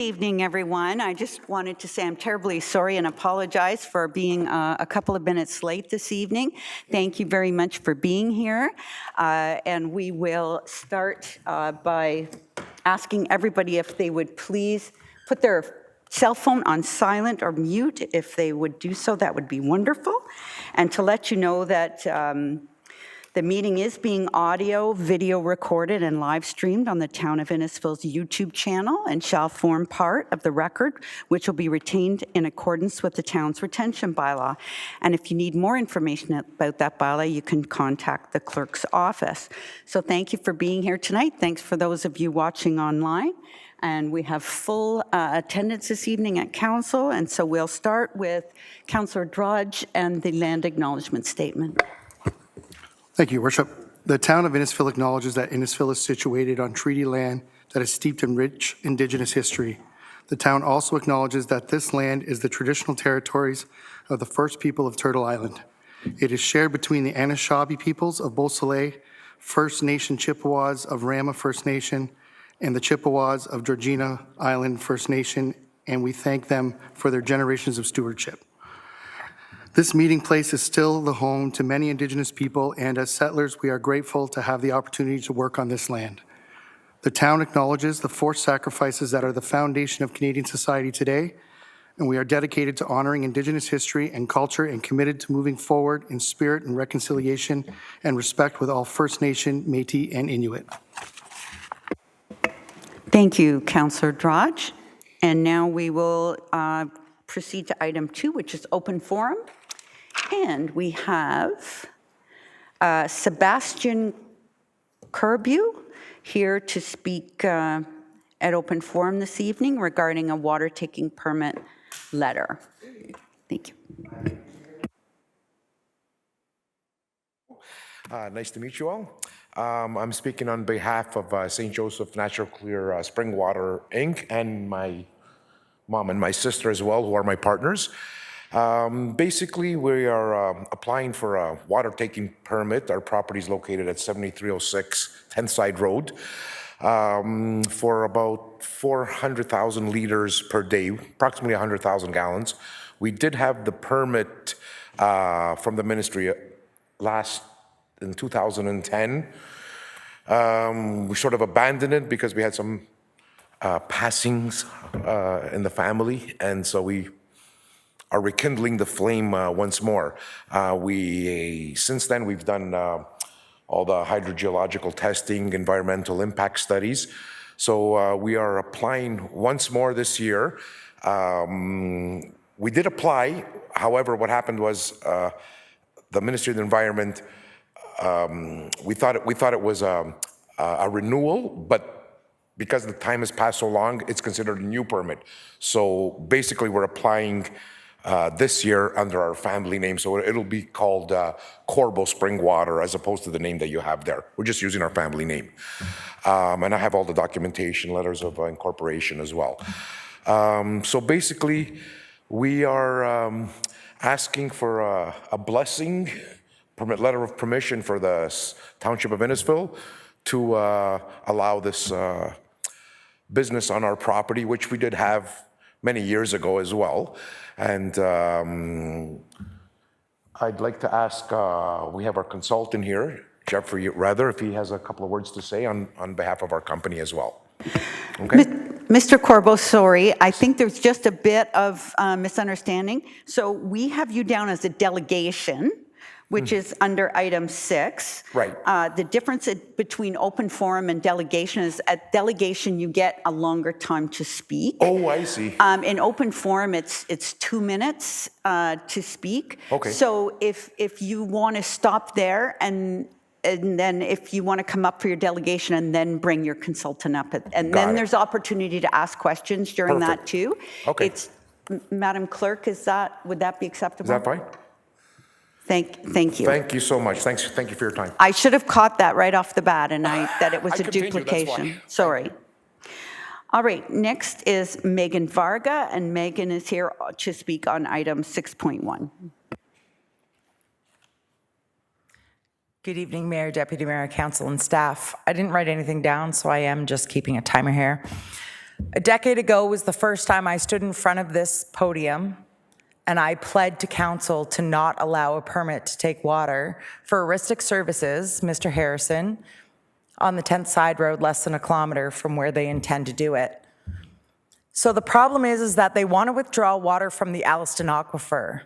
Good evening, everyone. I just wanted to say I'm terribly sorry and apologize for being a couple of minutes late this evening. Thank you very much for being here. And we will start by asking everybody if they would please put their cell phone on silent or mute. If they would do so, that would be wonderful. And to let you know that the meeting is being audio, video recorded, and live streamed on the Town of Innisfil's YouTube channel and shall form part of the record, which will be retained in accordance with the town's retention bylaw. And if you need more information about that bylaw, you can contact the clerk's office. So thank you for being here tonight. Thanks for those of you watching online. And we have full attendance this evening at council. And so we'll start with Councillor Drudge and the land acknowledgement statement. Thank you, Worship. The town of Innisfil acknowledges that Innisfil is situated on treaty land that is steeped in rich Indigenous history. The town also acknowledges that this land is the traditional territories of the first people of Turtle Island. It is shared between the Anishinaabe peoples of Beausoleil, First Nation Chippewas of Rama First Nation, and the Chippewas of Georgina Island First Nation, and we thank them for their generations of stewardship. This meeting place is still the home to many Indigenous people, and as settlers, we are grateful to have the opportunity to work on this land. The town acknowledges the forced sacrifices that are the foundation of Canadian society today, and we are dedicated to honoring Indigenous history and culture and committed to moving forward in spirit and reconciliation and respect with all First Nation, Métis, and Inuit. Thank you, Councillor Drudge. And now we will proceed to item 2, which is open forum. And we have Sebastian Kerbu here to speak at open forum this evening regarding a water taking permit letter. Thank you. Nice to meet you all. I'm speaking on behalf of St. Joseph Natural Clear Spring Water, Inc., and my mom and my sister as well, who are my partners. Basically, we are applying for a water taking permit. Our property is located at 7306 10th Side Road for about 400,000 liters per day, approximately 100,000 gallons. We did have the permit from the ministry in 2010. We sort of abandoned it because we had some passings in the family, and so we are rekindling the flame once more. Since then, we've done all the hydrogeological testing, environmental impact studies. So we are applying once more this year. We did apply. However, what happened was the Ministry of the Environment, we thought it was a renewal, but because the time has passed so long, it's considered a new permit. So basically, we're applying this year under our family name, so it'll be called Corbo Spring Water as opposed to the name that you have there. We're just using our family name. And I have all the documentation, letters of incorporation as well. So basically, we are asking for a blessing, letter of permission for the Township of Innisfil to allow this business on our property, which we did have many years ago as well. And I'd like to ask, we have our consultant here, Jeffrey Rather, if he has a couple of words to say on behalf of our company as well. Okay. Mr. Corbo, sorry, I think there's just a bit of misunderstanding. So we have you down as a delegation, which is under item 6. Right. The difference between open forum and delegation is at delegation, you get a longer time to speak. Oh, I see. In open forum, it's 2 minutes to speak. Okay. So if you want to stop there and then if you want to come up for your delegation and then bring your consultant up. And then there's opportunity to ask questions during that too. Okay. Madam Clerk, would that be acceptable? Is that fine? Thank you. Thank you so much. Thank you for your time. I should have caught that right off the bat, and that it was a continue, duplication. Sorry. All right, next is Megan Varga, and Megan is here to speak on item 6.1. Good evening, Mayor, Deputy Mayor, Council, and staff. I didn't write anything down, so I am just keeping a timer here. A decade ago was the first time I stood in front of this podium and I pled to council to not allow a permit to take water for Aristic Services, Mr. Harrison, on the 10th Side Road, less than a kilometer from where they intend to do it. So the problem is that they want to withdraw water from the Alliston Aquifer.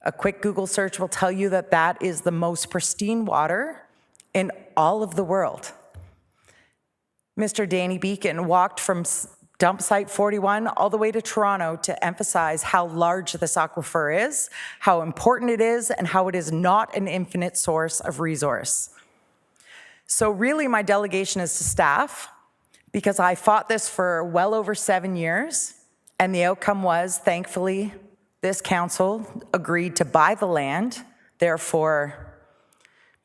A quick Google search will tell you that that is the most pristine water in all of the world. Mr. Danny Beacon walked from dump site 41 all the way to Toronto to emphasize how large this aquifer is, how important it is, and how it is not an infinite source of resource. So really my delegation is to staff, because I fought this for well over 7 years, and the outcome was, thankfully, this council agreed to buy the land, therefore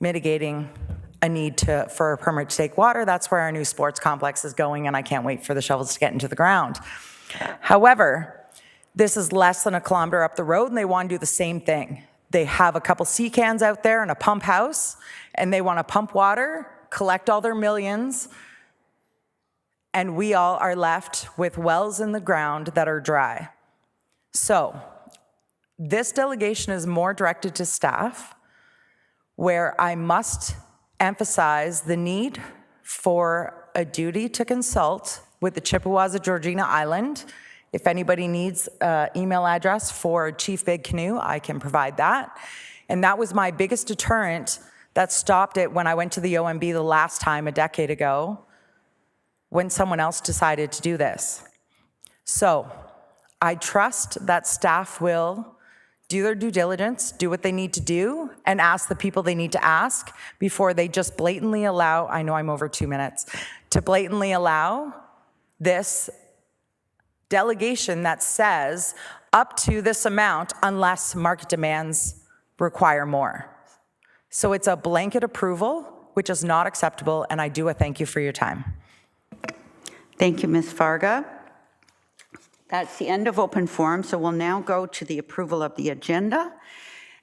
mitigating a need for a permit to take water. That's where our new sports complex is going, and I can't wait for the shovels to get into the ground. However, this is less than a kilometer up the road, and they want to do the same thing. They have a couple sea cans out there and a pump house, and they want to pump water, collect all their millions, and we all are left with wells in the ground that are dry. So, this delegation is more directed to staff, where I must emphasize the need for a duty to consult with the Chippewas of Georgina Island. If anybody needs an email address for Chief Big Canoe, I can provide that. And that was my biggest deterrent that stopped it when I went to the OMB the last time a decade ago, when someone else decided to do this. So I trust that staff will do their due diligence, do what they need to do, and ask the people they need to ask before they just blatantly allow, I know I'm over 2 minutes, to blatantly allow this delegation that says up to this amount unless market demands require more. So it's a blanket approval, which is not acceptable, and I do a thank you for your time. Thank you, Ms. Farga. That's the end of open forum, so we'll now go to the approval of the agenda.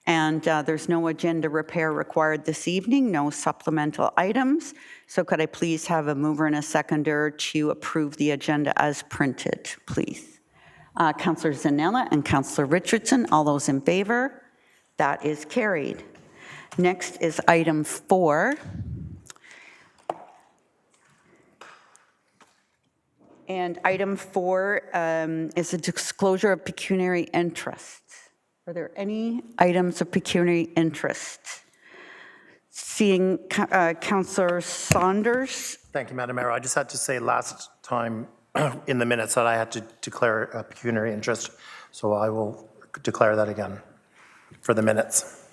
And there's no agenda repair required this evening, no supplemental items. So could I please have a mover and a seconder to approve the agenda as printed, please? Councillor Zanella and Councillor Richardson, all those in favor? That is carried. Next is item 4. And item 4 is a disclosure of pecuniary interest. Are there any items of pecuniary interest? Seeing Councillor Saunders. Thank you, Madam Mayor. I just had to say last time in the minutes that I had to declare a pecuniary interest, so I will declare that again for the minutes.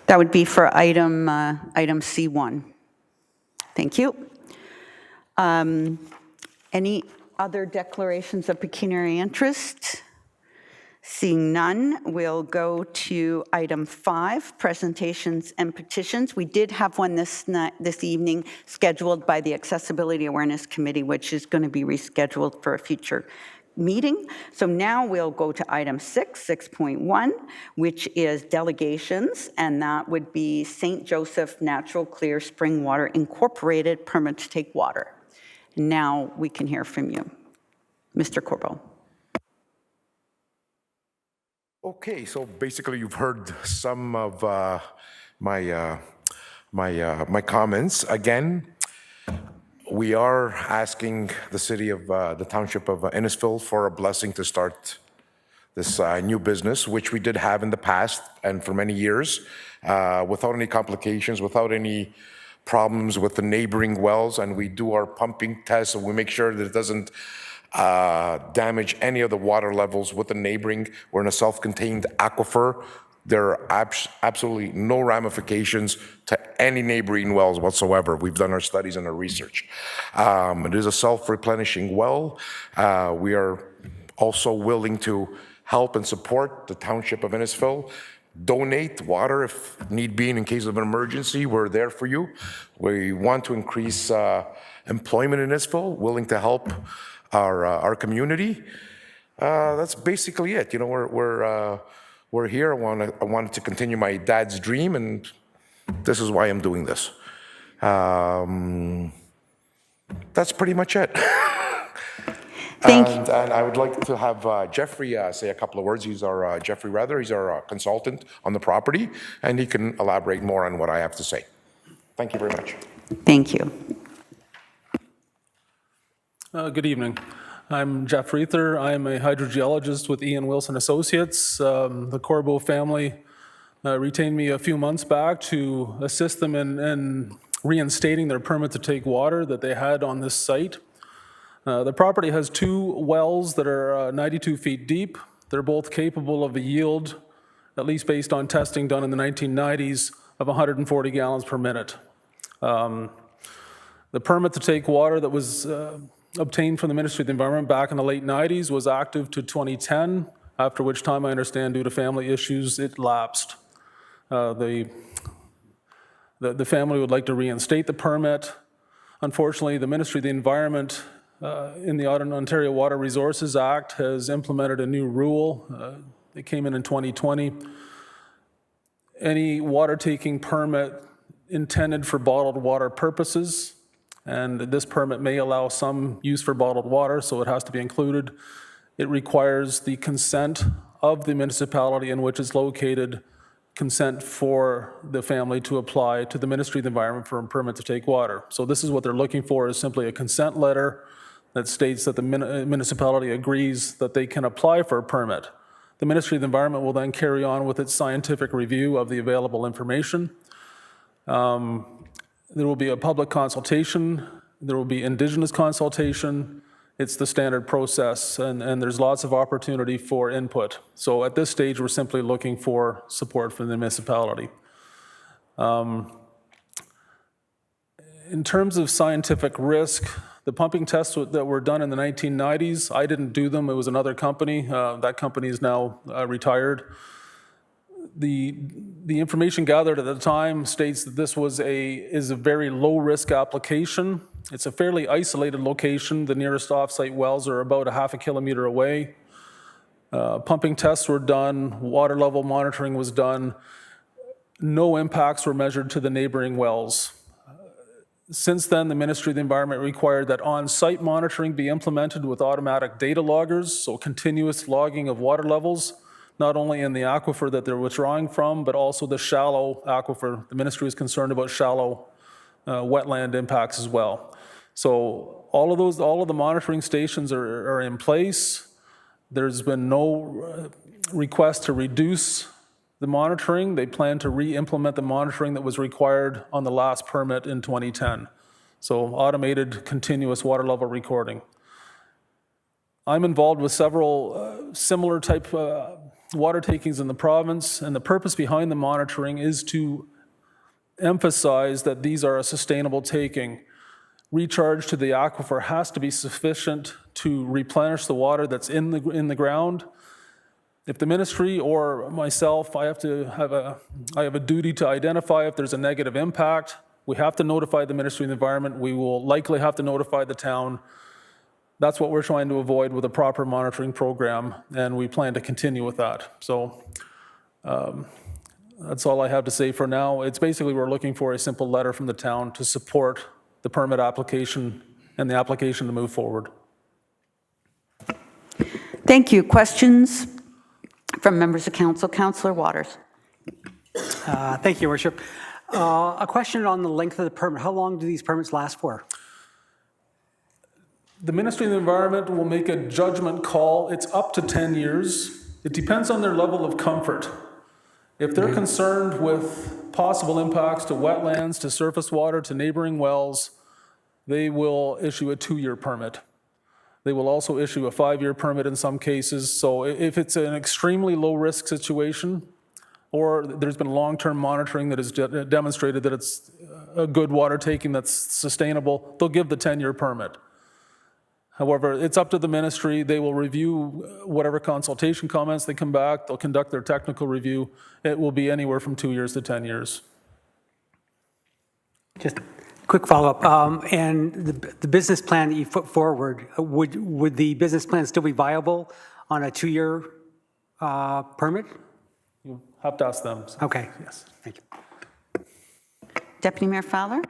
That would be for item C1. Thank you. Any other declarations of pecuniary interest? Seeing none, we'll go to item 5, presentations and petitions. We did have one this evening scheduled by the Accessibility Awareness Committee, which is going to be rescheduled for a future meeting. So now we'll go to item 6.1, which is delegations, and that would be St. Joseph Natural Clear Spring Water Incorporated permit to take water. Now we can hear from you. Mr. Corbo. Okay, so basically you've heard some of my comments. Again, we are asking the city of the township of Innisfil for a blessing to start this new business, which we did have in the past and for many years, without any complications, without any problems with the neighboring wells, and we do our pumping tests and we make sure that it doesn't damage any of the water levels with the neighboring. We're in a self-contained aquifer. There are absolutely no ramifications to any neighboring wells whatsoever. We've done our studies and our research. It is a self-replenishing well. We are also willing to help and support the township of Innisfil. Donate water if need be in case of an emergency. We're there for you. We want to increase employment in Innisfil, willing to help our community. That's basically it. You know, we're here. I wanted to continue my dad's dream, and this is why I'm doing this. That's pretty much it. Thank you. And I would like to have Jeffrey say a couple of words. He's our Jeffrey Rather. He's our consultant on the property, and he can elaborate more on what I have to say. Thank you very much. Thank you. Good evening. I'm Jeff Reether. I'm a hydrogeologist with Ian Wilson Associates. The Corbeau family retained me a few months back to assist them in reinstating their permit to take water that they had on this site. The property has 2 wells that are 92 feet deep. They're both capable of a yield, at least based on testing done in the 1990s, of 140 gallons per minute. The permit to take water that was obtained from the Ministry of the Environment back in the late 90s was active to 2010, after which time I understand due to family issues it lapsed. The family would like to reinstate the permit. Unfortunately, the Ministry of the Environment in the Ontario Water Resources Act has implemented a new rule. It came in 2020. Any water taking permit intended for bottled water purposes, and this permit may allow some use for bottled water, so it has to be included. It requires the consent of the municipality in which it's located, consent for the family to apply to the Ministry of the Environment for a permit to take water. So this is what they're looking for, is simply a consent letter that states that the municipality agrees that they can apply for a permit. The Ministry of the Environment will then carry on with its scientific review of the available information. There will be a public consultation. There will be Indigenous consultation. It's the standard process, and there's lots of opportunity for input. So at this stage, we're simply looking for support from the municipality. In terms of scientific risk, the pumping tests that were done in the 1990s, I didn't do them. It was another company. That company is now retired. The information gathered at the time states that this is a very low-risk application. It's a fairly isolated location. The nearest off-site wells are about a half a kilometer away. Pumping tests were done. Water level monitoring was done. No impacts were measured to the neighboring wells. Since then, the Ministry of the Environment required that on-site monitoring be implemented with automatic data loggers, so continuous logging of water levels, not only in the aquifer that they're withdrawing from, but also the shallow aquifer. The ministry is concerned about shallow wetland impacts as well. So all of the monitoring stations are in place. There's been no request to reduce the monitoring. They plan to re-implement the monitoring that was required on the last permit in 2010. So automated continuous water level recording. I'm involved with several similar type water takings in the province, and the purpose behind the monitoring is to emphasize that these are a sustainable taking. Recharge to the aquifer has to be sufficient to replenish the water that's in the ground. If the ministry or myself, I have a duty to identify if there's a negative impact. We have to notify the Ministry of the Environment. We will likely have to notify the town. That's what we're trying to avoid with a proper monitoring program, and we plan to continue with that. So that's all I have to say for now. It's basically we're looking for a simple letter from the town to support the permit application and the application to move forward. Thank you. Questions from members of council? Councillor Waters. Thank you, Your Worship. A question on the length of the permit. How long do these permits last for? The Ministry of the Environment will make a judgment call. It's up to 10 years. It depends on their level of comfort. If they're concerned with possible impacts to wetlands, to surface water, to neighboring wells, they will issue a 2-year permit. They will also issue a 5-year permit in some cases. So if it's an extremely low-risk situation, or there's been long-term monitoring that has demonstrated that it's a good water taking that's sustainable, they'll give the 10-year permit. However, it's up to the ministry. They will review whatever consultation comments they come back. They'll conduct their technical review. It will be anywhere from 2 years to 10 years. Just a quick follow-up. And the business plan that you put forward, would the business plan still be viable on a 2-year permit? You have to ask them. Okay. Yes. Thank you. Deputy Mayor Fowler.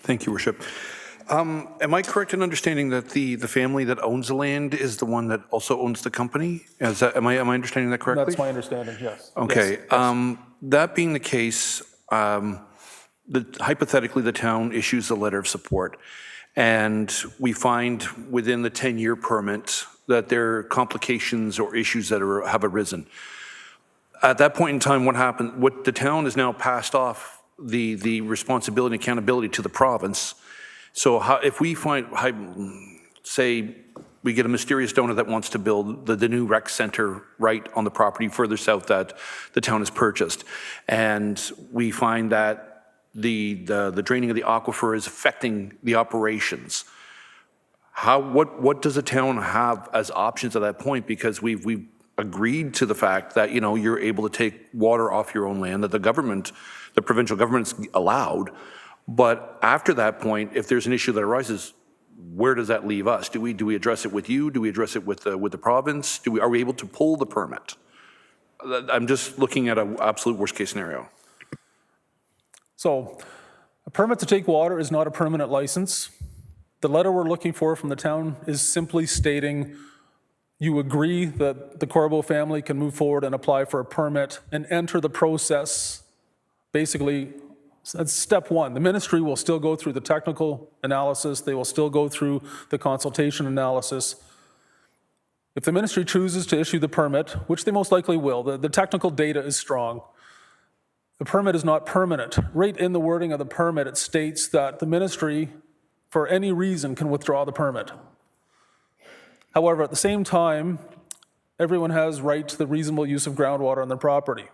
Thank you, Worship. Am I correct in understanding that the family that owns the land is the one that also owns the company? Am I understanding that correctly? That's my understanding, yes. Okay. Yes. That being the case, hypothetically, the town issues a letter of support, and we find within the 10-year permit that there are complications or issues that have arisen. At that point in time, what happened? What the town has now passed off the responsibility and accountability to the province. So if we say we get a mysterious donor that wants to build the new rec center right on the property further south that the town has purchased, and we find that the draining of the aquifer is affecting the operations, what does the town have as options at that point? Because we've agreed to the fact that, you know, you're able to take water off your own land, that the provincial government's allowed. But after that point, if there's an issue that arises, where does that leave us? Do we address it with you? Do we address it with the province? Are we able to pull the permit? I'm just looking at an absolute worst case scenario. So a permit to take water is not a permanent license. The letter we're looking for from the town is simply stating you agree that the Corbeau family can move forward and apply for a permit and enter the process. Basically, that's step one. The ministry will still go through the technical analysis. They will still go through the consultation analysis. If the ministry chooses to issue the permit, which they most likely will, the technical data is strong. The permit is not permanent. Right in the wording of the permit, it states that the ministry, for any reason, can withdraw the permit. However, at the same time, everyone has right to the reasonable use of groundwater on their property.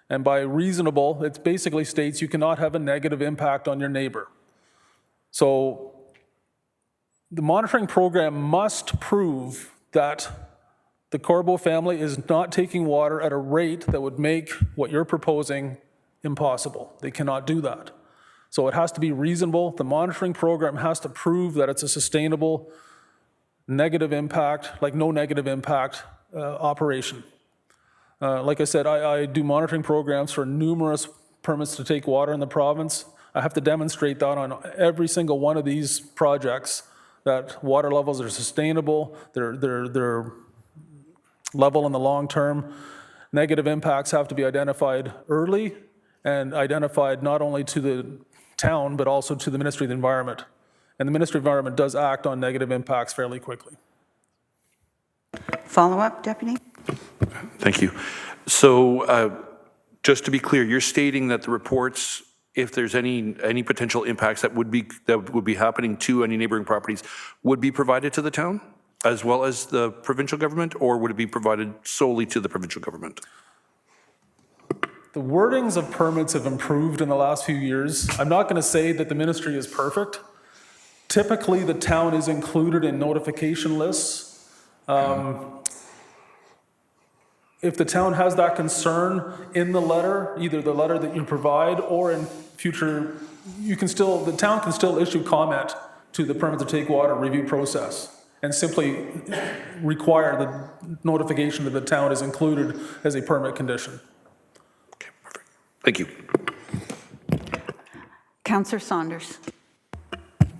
And by reasonable, it basically states you cannot have a negative impact on your neighbor. So the monitoring program must prove that the Corbeau family is not taking water at a rate that would make what you're proposing impossible. They cannot do that. So it has to be reasonable. The monitoring program has to prove that it's a sustainable negative impact, like no negative impact operation. Like I said, I do monitoring programs for numerous permits to take water in the province. I have to demonstrate that on every single one of these projects, that water levels are sustainable, they're level in the long term. Negative impacts have to be identified early and identified not only to the town, but also to the Ministry of the Environment. And the Ministry of the Environment does act on negative impacts fairly quickly. Follow-up, Deputy? Thank you. So just to be clear, you're stating that the reports, if there's any potential impacts that would be happening to any neighboring properties, would be provided to the town as well as the provincial government, or would it be provided solely to the provincial government? The wordings of permits have improved in the last few years. I'm not going to say that the ministry is perfect. Typically, the town is included in notification lists. If the town has that concern in the letter, either the letter that you provide or in future, the town can still issue comment to the permit to take water review process and simply require the notification that the town is included as a permit condition. Okay, perfect. Thank you. Councillor Saunders.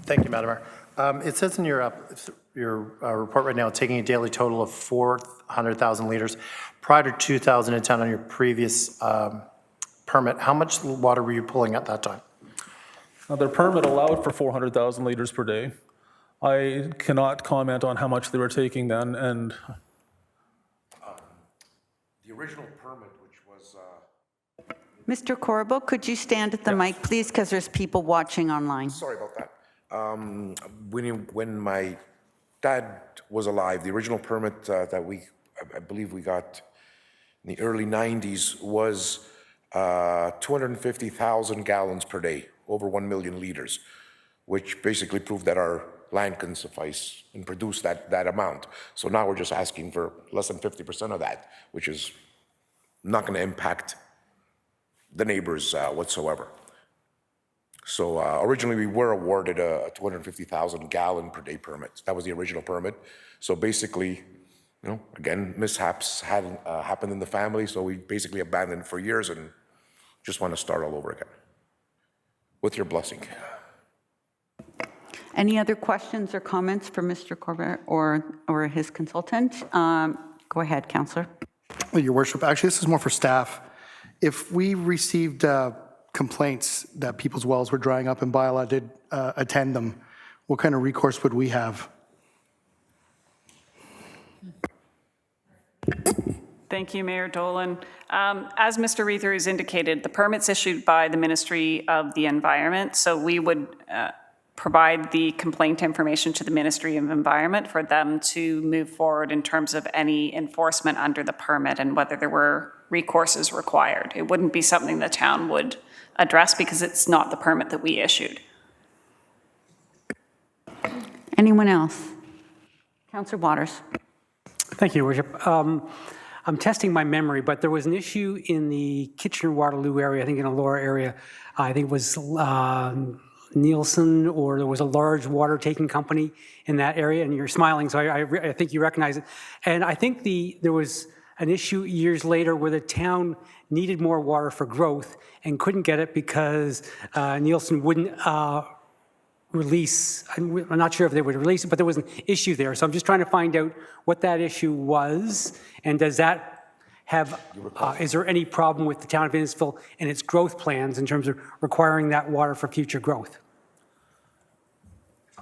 Thank you, Madam Mayor. It says in your report right now, taking a daily total of 400,000 liters. Prior to 2010 on your previous permit, how much water were you pulling at that time? Now, their permit allowed for 400,000 liters per day. I cannot comment on how much they were taking then, and The original permit, which was Mr. Corbeau, could you stand at the mic, please, because there's people watching online. sorry about that. When my dad was alive, the original permit that I believe we got in the early 90s was 250,000 gallons per day, over 1 million liters, which basically proved that our land can suffice and produce that amount. So now we're just asking for less than 50% of that, which is not going to impact the neighbors whatsoever. So originally we were awarded a 250,000 gallon per day permit. That was the original permit. So basically, you know, again, mishaps had happened in the family, so we basically abandoned it for years and just want to start all over again. With your blessing. Any other questions or comments for Mr. Corbett or his consultant? Go ahead, Councillor. Your Worship, actually, this is more for staff. If we received complaints that people's wells were drying up and bylaw did attend them, what kind of recourse would we have? Thank you, Mayor Dolan. As Mr. Reether has indicated, the permit's issued by the Ministry of the Environment, so we would provide the complaint information to the Ministry of Environment for them to move forward in terms of any enforcement under the permit and whether there were recourses required. It wouldn't be something the town would address because it's not the permit that we issued. Anyone else? Councillor Waters. Thank you, Your Worship. I'm testing my memory, but there was an issue in the Kitchener-Waterloo area, I think in the lower area. I think it was Nielsen, or there was a large water-taking company in that area, and you're smiling, so I think you recognize it. And I think there was an issue years later where the town needed more water for growth and couldn't get it because Nielsen wouldn't release. I'm not sure if they would release it, but there was an issue there. So I'm just trying to find out what that issue was, and does that have, is there any problem with the town of Innisfil and its growth plans in terms of requiring that water for future growth?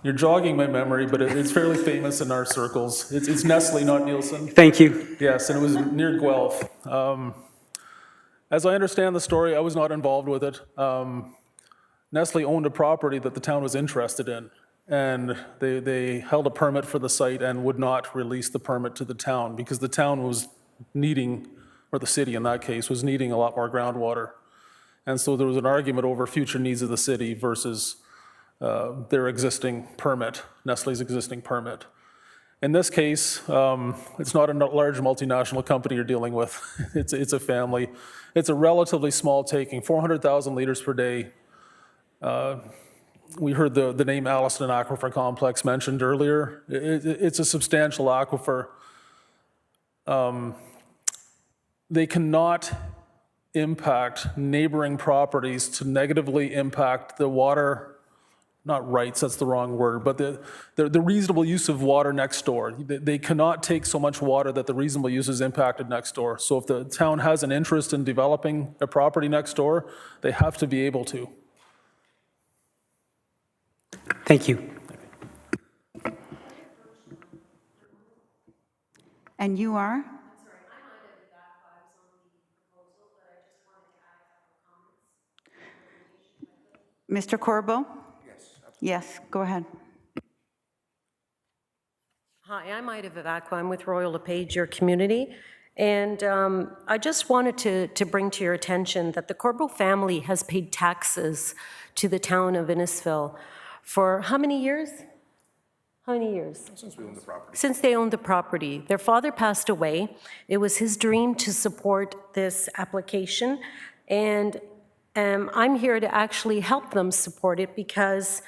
You're jogging my memory, but it's fairly famous in our circles. It's Nestle, not Nielsen. Thank you. Yes, and it was near Guelph. As I understand the story, I was not involved with it. Nestle owned a property that the town was interested in, and they held a permit for the site and would not release the permit to the town because the town was needing, or the city in that case, was needing a lot more groundwater. And so there was an argument over future needs of the city versus their existing permit, Nestle's existing permit. In this case, it's not a large multinational company you're dealing with. It's a family. It's a relatively small taking, 400,000 liters per day. We heard the name Alliston Aquifer Complex mentioned earlier. It's a substantial aquifer. They cannot impact neighboring properties to negatively impact the water, not rights, that's the wrong word, but the reasonable use of water next door. They cannot take so much water that the reasonable use is impacted next door. So if the town has an interest in developing a property next door, they have to be able to. Thank you. And you are? I'm sorry, I might have been back if I was on the proposal, but I just wanted to add a couple comments. Mr. Corbo? Yes, go ahead. Hi, I'm Ida Vivacqua. I'm with Royal LePage, your community. And I just wanted to bring to your attention that the Corbo family has paid taxes to the town of Innisfil for how many years? How many years? Since we own the property. Since they owned the property. Their father passed away. It was his dream to support this application. And I'm here to actually help them support it because,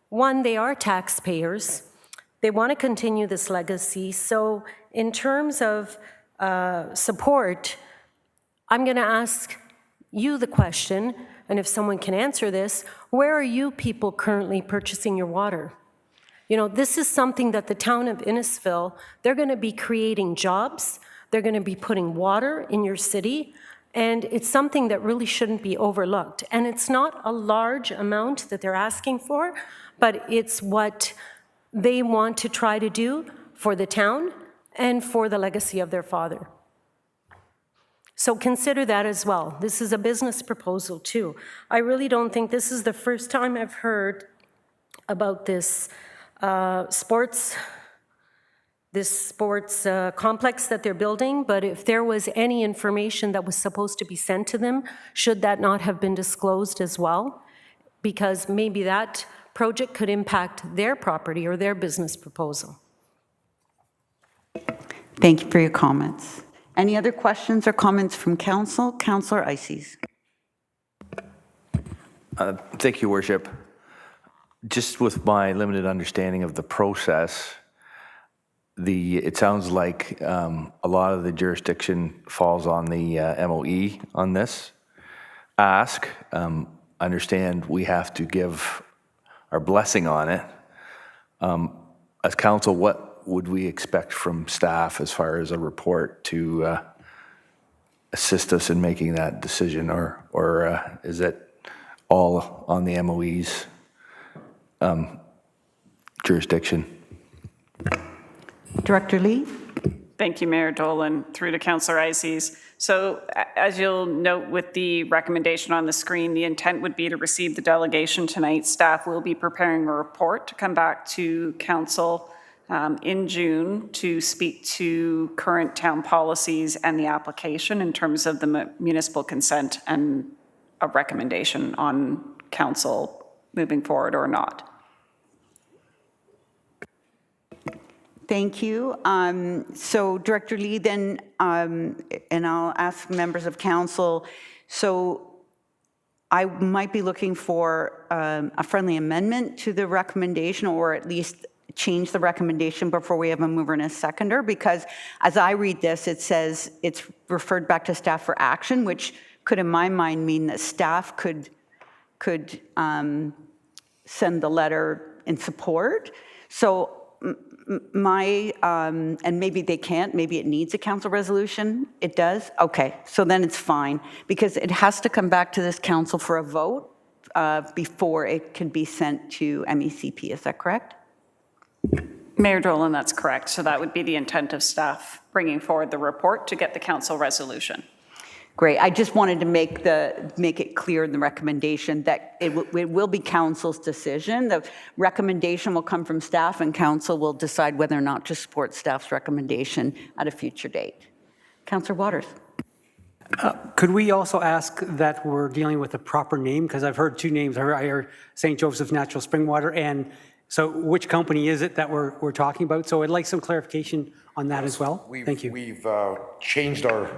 one, they are taxpayers. They want to continue this legacy. So in terms of support, I'm going to ask you the question, and if someone can answer this, where are you people currently purchasing your water? You know, this is something that the town of Innisfil, they're going to be creating jobs, they're going to be putting water in your city, and it's something that really shouldn't be overlooked. And it's not a large amount that they're asking for, but it's what they want to try to do for the town and for the legacy of their father. So consider that as well. This is a business proposal too. I really don't think this is the first time I've heard about this sports complex that they're building, but if there was any information that was supposed to be sent to them, should that not have been disclosed as well? Because maybe that project could impact their property or their business proposal. Thank you for your comments. Any other questions or comments from council? Councillor Ices. Thank you, Worship. Just with my limited understanding of the process, it sounds like a lot of the jurisdiction falls on the MOE on this ask. Understand we have to give our blessing on it, As council, what would we expect from staff as far as a report to assist us in making that decision, or is it all on the MOE's jurisdiction? Director Lee? Thank you, Mayor Dolan. Through to Councillor Ices. So as you'll note with the recommendation on the screen, the intent would be to receive the delegation tonight. Staff will be preparing a report to come back to council in June to speak to current town policies and the application in terms of the municipal consent and a recommendation on council moving forward or not. Thank you. So Director Lee, then, and I'll ask members of council, so I might be looking for a friendly amendment to the recommendation, or at least change the recommendation before we have a mover and a seconder, because as I read this, it says it's referred back to staff for action, which could in my mind mean that staff could send the letter in support. So and maybe they can't, maybe it needs a council resolution. It does? Okay, so then it's fine, because it has to come back to this council for a vote before it can be sent to MECP. Is that correct? Mayor Dolan, that's correct. So that would be the intent of staff bringing forward the report to get the council resolution. Great. I just wanted to make it clear in the recommendation that it will be council's decision. The recommendation will come from staff, and council will decide whether or not to support staff's recommendation at a future date. Councillor Waters. Could we also ask that we're dealing with the proper name? Because I've heard two names. I heard St. Joseph's Natural Spring Water, and so which company is it that we're talking about? So I'd like some clarification on that as well. Thank you. We've changed our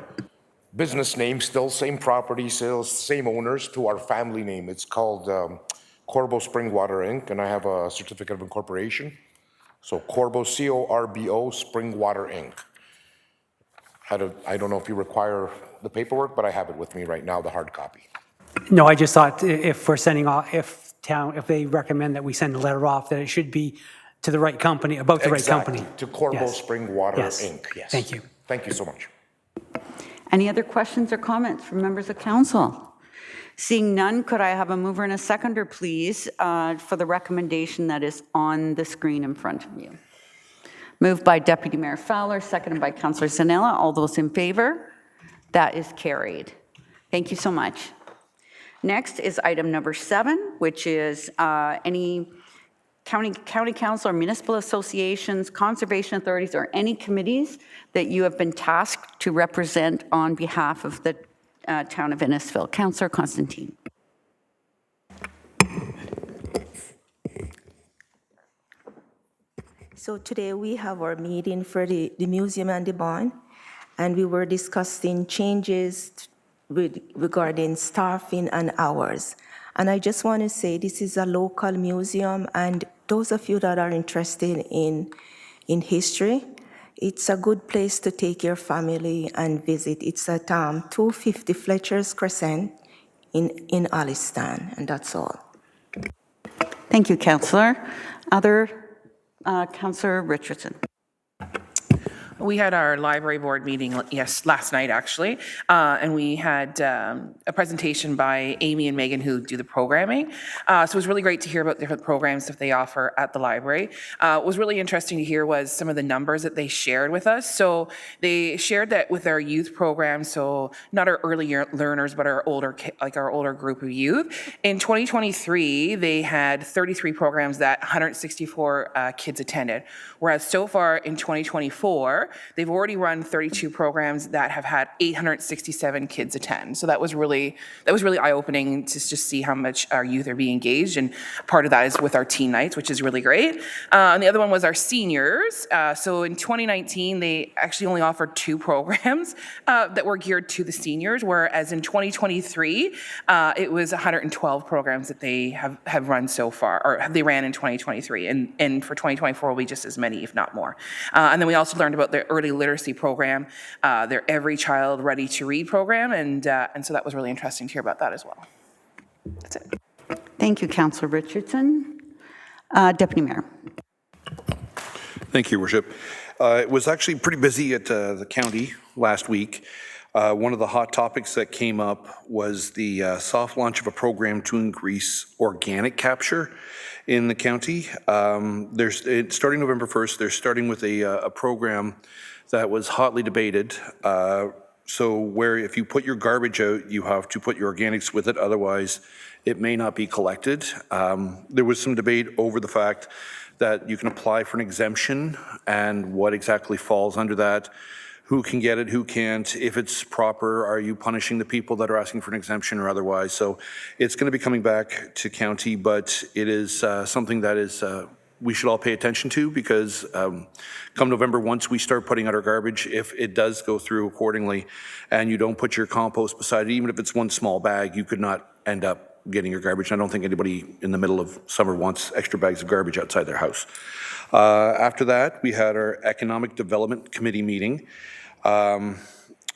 business name, still same property, still same owners, to our family name. It's called Corbo Spring Water Inc., and I have a certificate of incorporation. So Corbo, C-O-R-B-O, Spring Water Inc. I don't know if you require the paperwork, but I have it with me right now, the hard copy. No, I just thought if we're sending off, if they recommend that we send a letter off, that it should be to the right company, about the right company. To Corbo Spring Water Inc., yes. Thank you. Thank you so much. Any other questions or comments from members of council? Seeing none, could I have a mover and a seconder, please, for the recommendation that is on the screen in front of you? Moved by Deputy Mayor Fowler, seconded by Councillor Zanella. All those in favor? That is carried. Thank you so much. Next is item number 7, which is any county council or municipal associations, conservation authorities, or any committees that you have been tasked to represent on behalf of the town of Innisfil. Councillor Constantine. So today we have our meeting for the museum and the barn, and we were discussing changes regarding staffing and hours. And I just want to say this is a local museum, and those of you that are interested in history, it's a good place to take your family and visit. It's at 250 Fletcher's Crescent in Alliston, and that's all. Thank you, Councillor. Councillor Richardson. We had our library board meeting, last night actually, and we had a presentation by Amy and Megan who do the programming. So it was really great to hear about different programs that they offer at the library. What was really interesting to hear was some of the numbers that they shared with us. So they shared that with our youth program, so not our early learners, but our older group of youth. In 2023, they had 33 programs that 164 kids attended, whereas so far in 2024, they've already run 32 programs that have had 867 kids attend. So that was really eye-opening to just see how much our youth are being engaged, and part of that is with our teen nights, which is really great. And the other one was our seniors. So in 2019, they actually only offered 2 programs that were geared to the seniors, whereas in 2023, it was 112 programs that they have run so far, or they ran in 2023, and for 2024 will be just as many, if not more. And then we also learned about their early literacy program, their Every Child Ready to Read program, and so that was really interesting to hear about that as well. That's it. Thank you, Councillor Richardson. Deputy Mayor. Thank you, Your Worship. It was actually pretty busy at the county last week. One of the hot topics that came up was the soft launch of a program to increase organic capture in the county. Starting November 1st, they're starting with a program that was hotly debated. So where if you put your garbage out, you have to put your organics with it, otherwise it may not be collected. There was some debate over the fact that you can apply for an exemption and what exactly falls under that, who can get it, who can't, if it's proper, are you punishing the people that are asking for an exemption or otherwise? So it's going to be coming back to county, but it is something that is we should all pay attention to, because come November, once we start putting out our garbage, if it does go through accordingly and you don't put your compost beside it, even if it's one small bag, you could not end up getting your garbage. I don't think anybody in the middle of summer wants extra bags of garbage outside their house. After that, we had our Economic Development Committee meeting.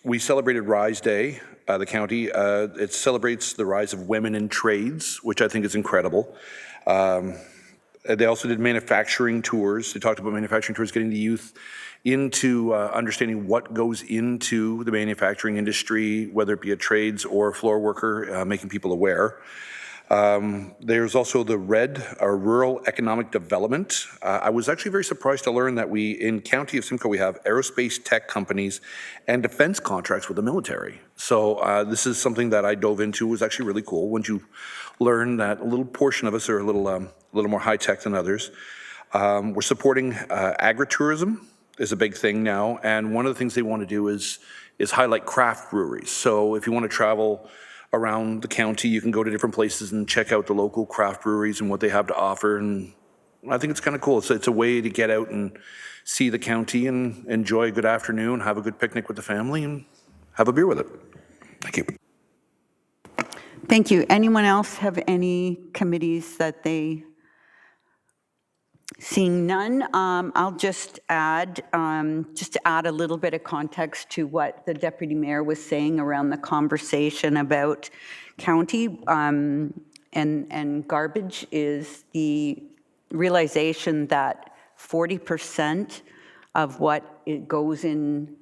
We celebrated Rise Day, the county. It celebrates the rise of women in trades, which I think is incredible. They also did manufacturing tours. They talked about manufacturing tours, getting the youth into understanding what goes into the manufacturing industry, whether it be a trades or a floor worker, making people aware. There's also the RED, our Rural Economic Development. I was actually very surprised to learn that in County of Simcoe, we have aerospace tech companies and defense contracts with the military. So this is something that I dove into. It was actually really cool when you learn that a little portion of us are a little more high tech than others. We're supporting agritourism is a big thing now, and one of the things they want to do is highlight craft breweries. So if you want to travel around the county, you can go to different places and check out the local craft breweries and what they have to offer, and I think it's kind of cool. So it's a way to get out and see the county and enjoy a good afternoon, have a good picnic with the family, and have a beer with it. Thank you. Thank you. Anyone else have any committees that they... Seeing none, I'll just add a little bit of context to what the Deputy Mayor was saying around the conversation about county and garbage, is the realization that 40% of what it goes in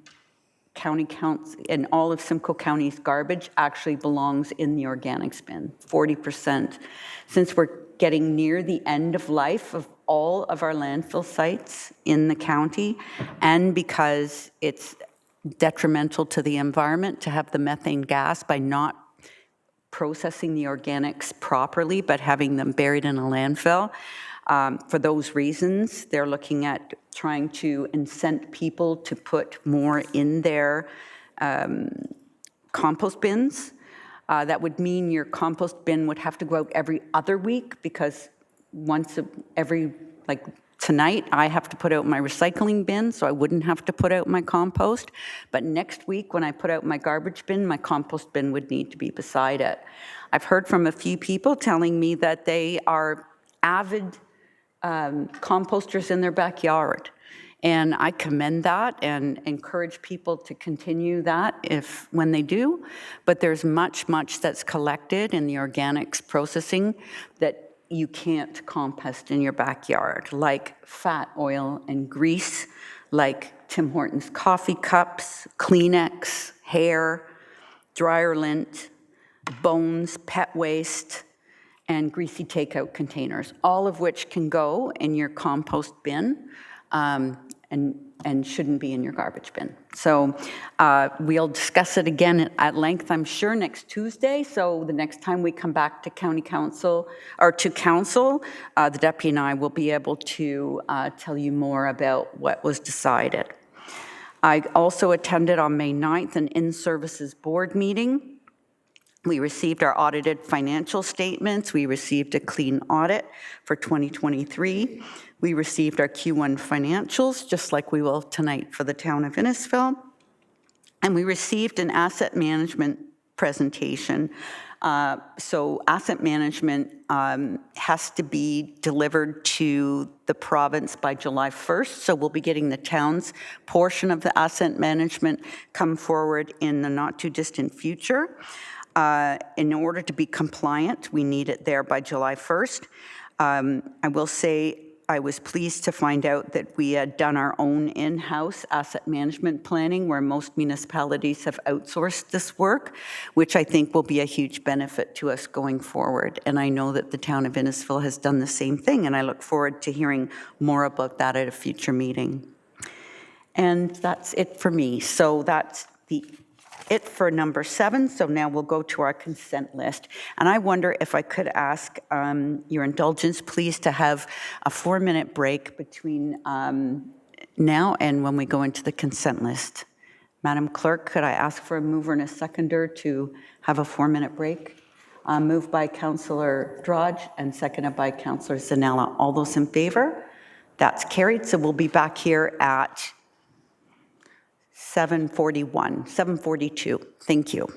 county counts in all of Simcoe County's garbage actually belongs in the organics bin, 40%. Since we're getting near the end of life of all of our landfill sites in the county, and because it's detrimental to the environment to have the methane gas by not processing the organics properly, but having them buried in a landfill. For those reasons, they're looking at trying to incent people to put more in their compost bins. That would mean your compost bin would have to go out every other week, because like tonight, I have to put out my recycling bin, so I wouldn't have to put out my compost. But next week, when I put out my garbage bin, my compost bin would need to be beside it. I've heard from a few people telling me that they are avid composters in their backyard. And I commend that and encourage people to continue that when they do. But there's much that's collected in the organics processing that you can't compost in your backyard, like fat, oil, and grease, like Tim Hortons coffee cups, Kleenex, hair, dryer lint, bones, pet waste, and greasy takeout containers, all of which can go in your compost bin and shouldn't be in your garbage bin. So we'll discuss it again at length, I'm sure, next Tuesday. So the next time we come back to County Council, or to Council, the Deputy and I will be able to tell you more about what was decided. I also attended on May 9th an in-services board meeting. We received our audited financial statements. We received a clean audit for 2023. We received our Q1 financials, just like we will tonight for the town of Innisfil. And we received an asset management presentation. So asset management has to be delivered to the province by July 1st. So we'll be getting the town's portion of the asset management come forward in the not too distant future. In order to be compliant, we need it there by July 1st. I will say I was pleased to find out that we had done our own in-house asset management planning, where most municipalities have outsourced this work, which I think will be a huge benefit to us going forward. And I know that the town of Innisfil has done the same thing, and I look forward to hearing more about that at a future meeting. And that's it for me. So that's it for number 7. So now we'll go to our consent list. And I wonder if I could ask your indulgence, please, to have a 4-minute break between now and when we go into the consent list. Madam Clerk, could I ask for a mover and a seconder to have a 4-minute break? Moved by Councillor Drodge and seconded by Councillor Zanella. All those in favor? That's carried. So we'll be back here at 7:42. Thank you.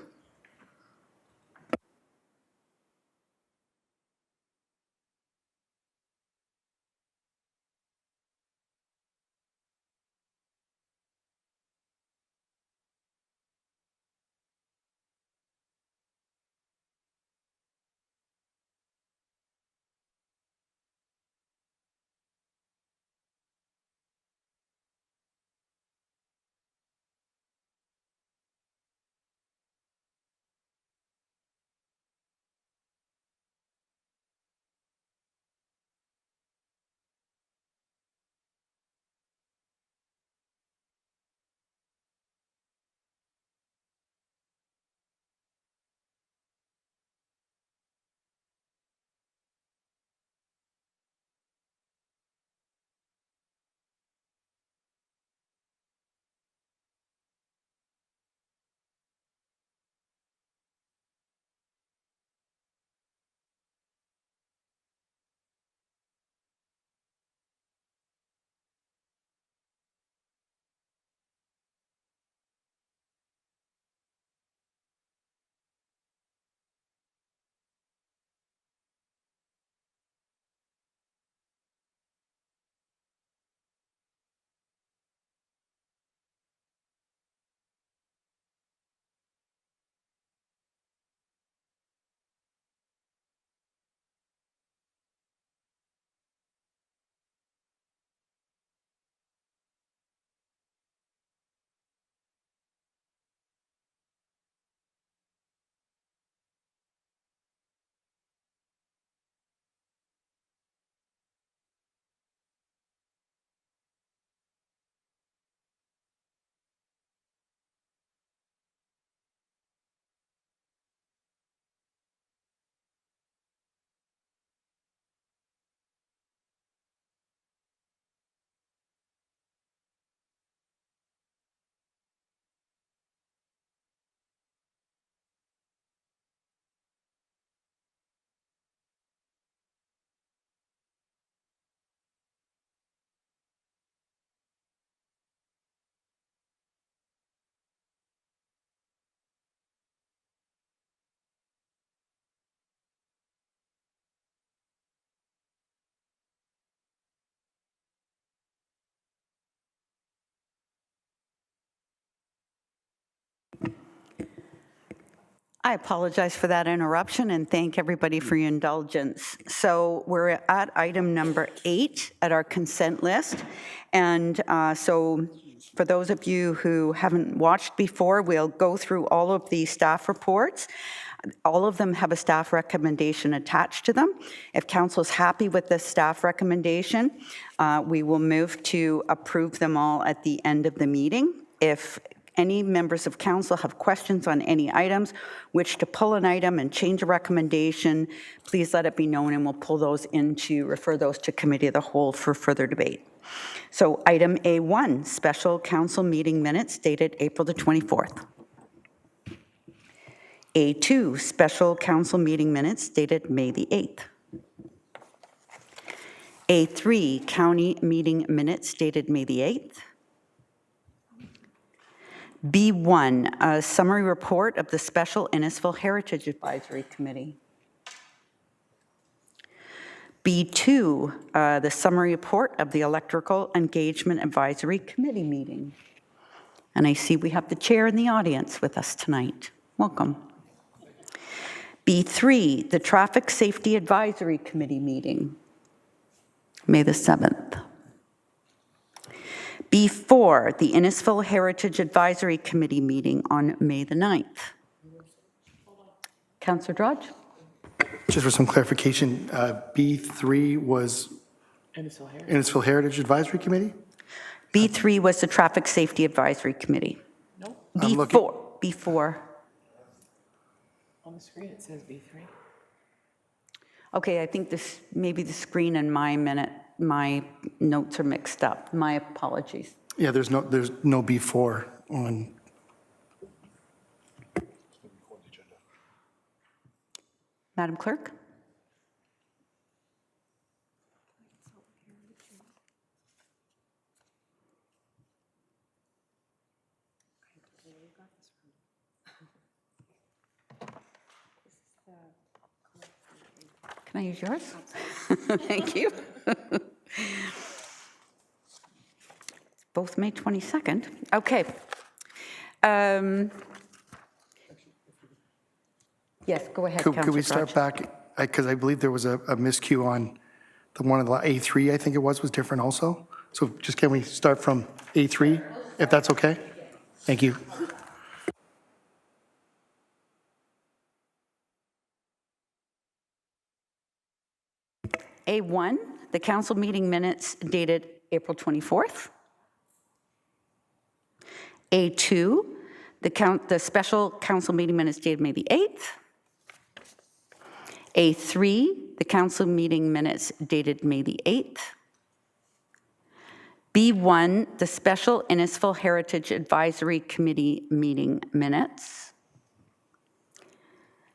I apologize for that interruption and thank everybody for your indulgence. So we're at item number 8 at our consent list. And so for those of you who haven't watched before, we'll go through all of the staff reports. All of them have a staff recommendation attached to them. If council is happy with the staff recommendation, we will move to approve them all at the end of the meeting. If any members of council have questions on any items, wish to pull an item and change a recommendation, please let it be known and we'll pull those refer those to committee of the whole for further debate. So item A1, special council meeting minutes dated April the 24th. A2, special council meeting minutes dated May the 8th. A3, county meeting minutes dated May the 8th. B1, a summary report of the Special Innisfil Heritage Advisory Committee. B2, the summary report of the Electrical Engagement Advisory Committee meeting. And I see we have the chair in the audience with us tonight. Welcome. B3, the Traffic Safety Advisory Committee meeting. May the 7th. B4, the Innisfil Heritage Advisory Committee meeting on May the 9th. Councillor Drudge? Just for some clarification, B3 was Innisfil Heritage Advisory Committee? B3 was the Traffic Safety Advisory Committee. No. B4. On the screen, it says B3. Okay, I think this, maybe the screen and my notes are mixed up. My apologies. Yeah, there's no B4 on. Madam Clerk? Can I use yours? Thank you. Both May 22nd. Okay. Yes, go ahead, Councillor Could we start back? Because I believe there was a miscue on the one of the A3, I think it was different also. So just can we start from A3, if that's okay? Thank you. A1, the council meeting minutes dated April 24th. A2, the special council meeting minutes dated May the 8th. A3, the council meeting minutes dated May the 8th. B1, the special Innisfil Heritage Advisory Committee meeting minutes.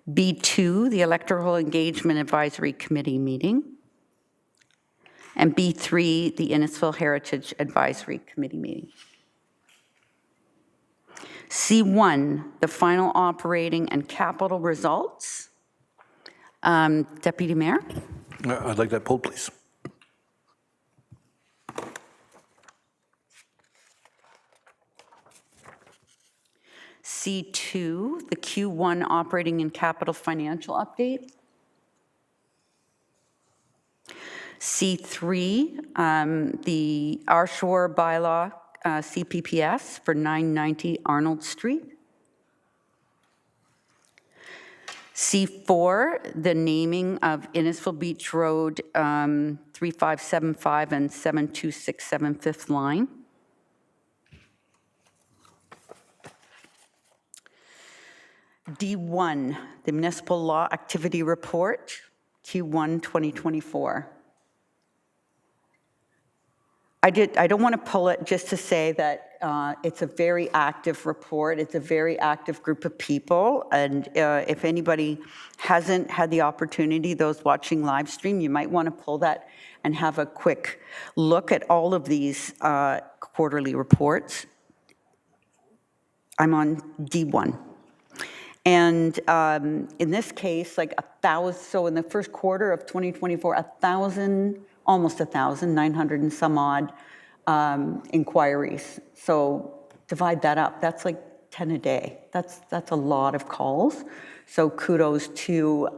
B2, the Electoral Engagement Advisory Committee meeting. And B3, the Innisfil Heritage Advisory Committee meeting. C1, the final operating and capital results. Deputy Mayor? I'd like that pulled, please. C2, the Q1 operating and capital financial update. C3, the Our Shore bylaw CPPS for 990 Arnold Street. C4, the naming of Innisfil Beach Road 3575 and 7267 Fifth Line. D1, the Municipal Law Activity Report, Q1 2024. I don't want to pull it just to say that it's a very active report. It's a very active group of people. And if anybody hasn't had the opportunity, those watching live stream, you might want to pull that and have a quick look at all of these quarterly reports. I'm on D1. And in this case, like 1,000, so in the first quarter of 2024, 1,000, almost 1,000, 900 and some odd inquiries. So divide that up, that's like 10 a day. That's a lot of calls. So kudos to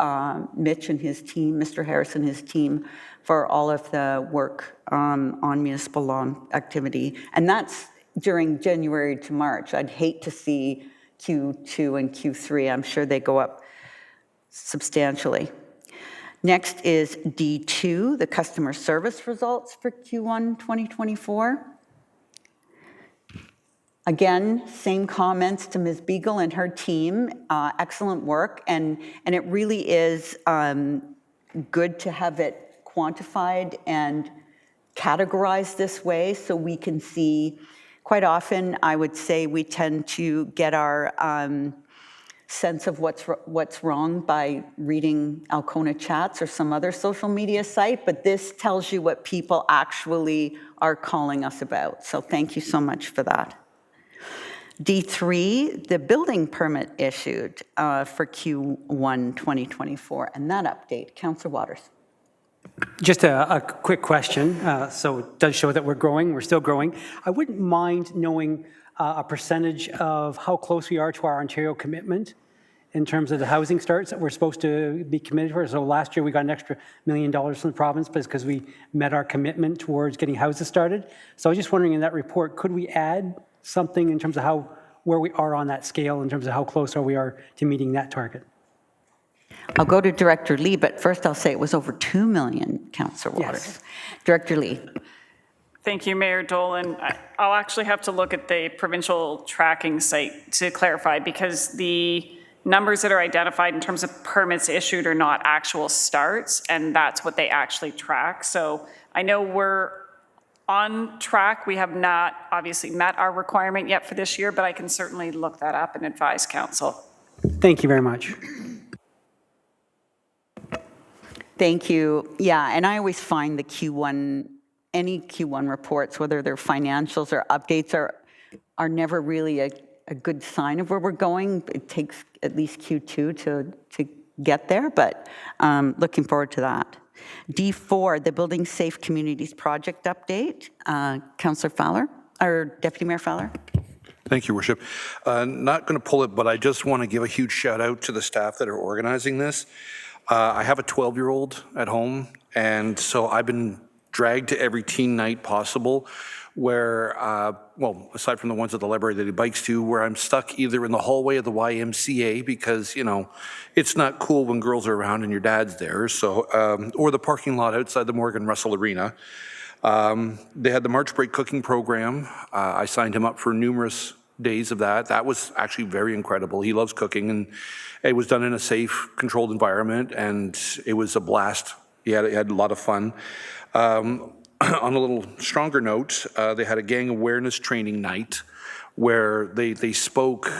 Mitch and his team, Mr. Harris and his team, for all of the work on municipal law activity. And that's during January to March. I'd hate to see Q2 and Q3. I'm sure they go up substantially. Next is D2, the customer service results for Q1 2024. Again, same comments to Ms. Beagle and her team. Excellent work, and it really is good to have it quantified and categorized this way so we can see. Quite often, I would say we tend to get our sense of what's wrong by reading Alcona Chats or some other social media site, but this tells you what people actually are calling us about. So thank you so much for that. D3, the building permit issued for Q1 2024, and that update. Councillor Waters. Just a quick question. So it does show that we're growing, we're still growing. I wouldn't mind knowing a percentage of how close we are to our Ontario commitment. in terms of the housing starts that we're supposed to be committed for. So last year, we got an extra $1 million from the province because we met our commitment towards getting houses started. So I was just wondering in that report, could we add something in terms of where we are on that scale, in terms of how close we are to meeting that target? I'll go to Director Lee, but first I'll say it was over 2 million, Councillor Waters. Yes. Director Lee. Thank you, Mayor Dolan. I'll actually have to look at the provincial tracking site to clarify, because the numbers that are identified in terms of permits issued are not actual starts, and that's what they actually track. So I know we're on track. We have not obviously met our requirement yet for this year, but I can certainly look that up and advise council. Thank you very much. Thank you. Yeah, and I always find the any Q1 reports, whether they're financials or updates, are never really a good sign of where we're going. It takes at least Q2 to get there, but looking forward to that. D4, the Building Safe Communities Project update. Councillor Fowler, or Deputy Mayor Fowler. Thank you, Worship. Not going to pull it, but I just want to give a huge shout out to the staff that are organizing this. I have a 12-year-old at home, and so I've been dragged to every teen night possible where, well, aside from the ones at the library that he bikes to, where I'm stuck either in the hallway of the YMCA because, you know, it's not cool when girls are around and your dad's there, so, or the parking lot outside the Morgan Russell Arena. They had the March Break cooking program. I signed him up for numerous days of that. That was actually very incredible. He loves cooking, and it was done in a safe, controlled environment, and it was a blast. He had a lot of fun. On a little stronger note, they had a gang awareness training night where they spoke,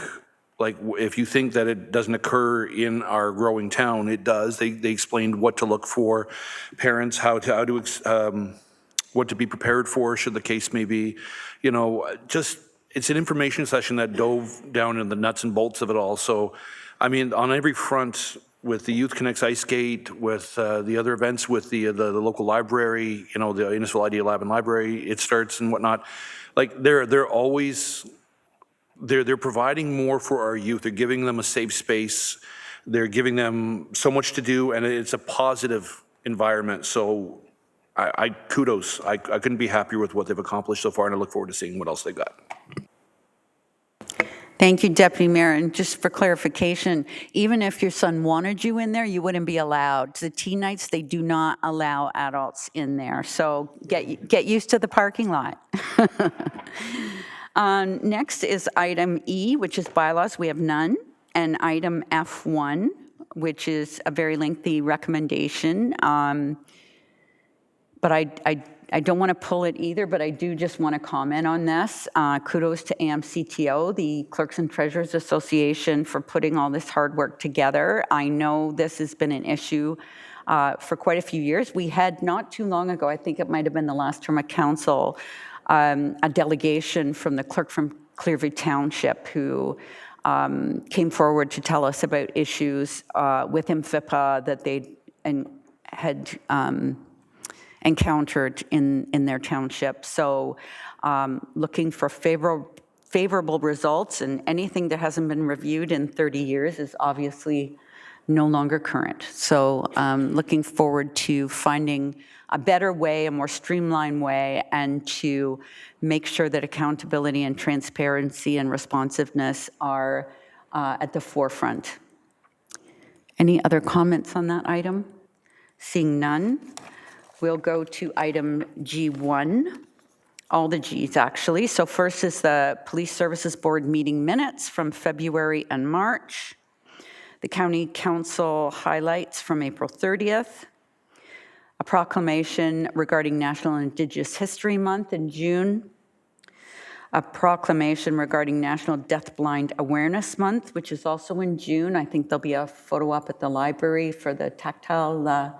like, if you think that it doesn't occur in our growing town, it does. They explained what to look for, parents, what to be prepared for should the case may be. You know, just, it's an information session that dove down in the nuts and bolts of it all. So, I mean, on every front, with the Youth Connects Ice Skate, with the other events, with the local library, you know, the Innisfil Idea Lab and Library, It Starts and whatnot, like they're always, they're providing more for our youth. They're giving them a safe space. They're giving them so much to do, and it's a positive environment. So I kudos. I couldn't be happier with what they've accomplished so far, and I look forward to seeing what else they've got. Thank you, Deputy Mayor. And just for clarification, even if your son wanted you in there, you wouldn't be allowed. The teen nights, they do not allow adults in there. So get used to the parking lot. Next is item E, which is bylaws. We have none. And item F1, which is a very lengthy recommendation. But I don't want to pull it either, but I do just want to comment on this. Kudos to AMCTO, the Clerks and Treasurers Association, for putting all this hard work together. I know this has been an issue for quite a few years. We had not too long ago, I think it might have been the last term of council, a delegation from the clerk from Clearview Township who came forward to tell us about issues with MFIPA that they had encountered in their township. So looking for favorable results, and anything that hasn't been reviewed in 30 years is obviously no longer current. So looking forward to finding a better way, a more streamlined way, and to make sure that accountability and transparency and responsiveness are at the forefront. Any other comments on that item? Seeing none. We'll go to item G1, all the Gs actually. So first is the Police Services Board meeting minutes from February and March. The County Council highlights from April 30th. A proclamation regarding National Indigenous History Month in June. A proclamation regarding National Deafblind Awareness Month, which is also in June. I think there'll be a photo up at the library for the tactile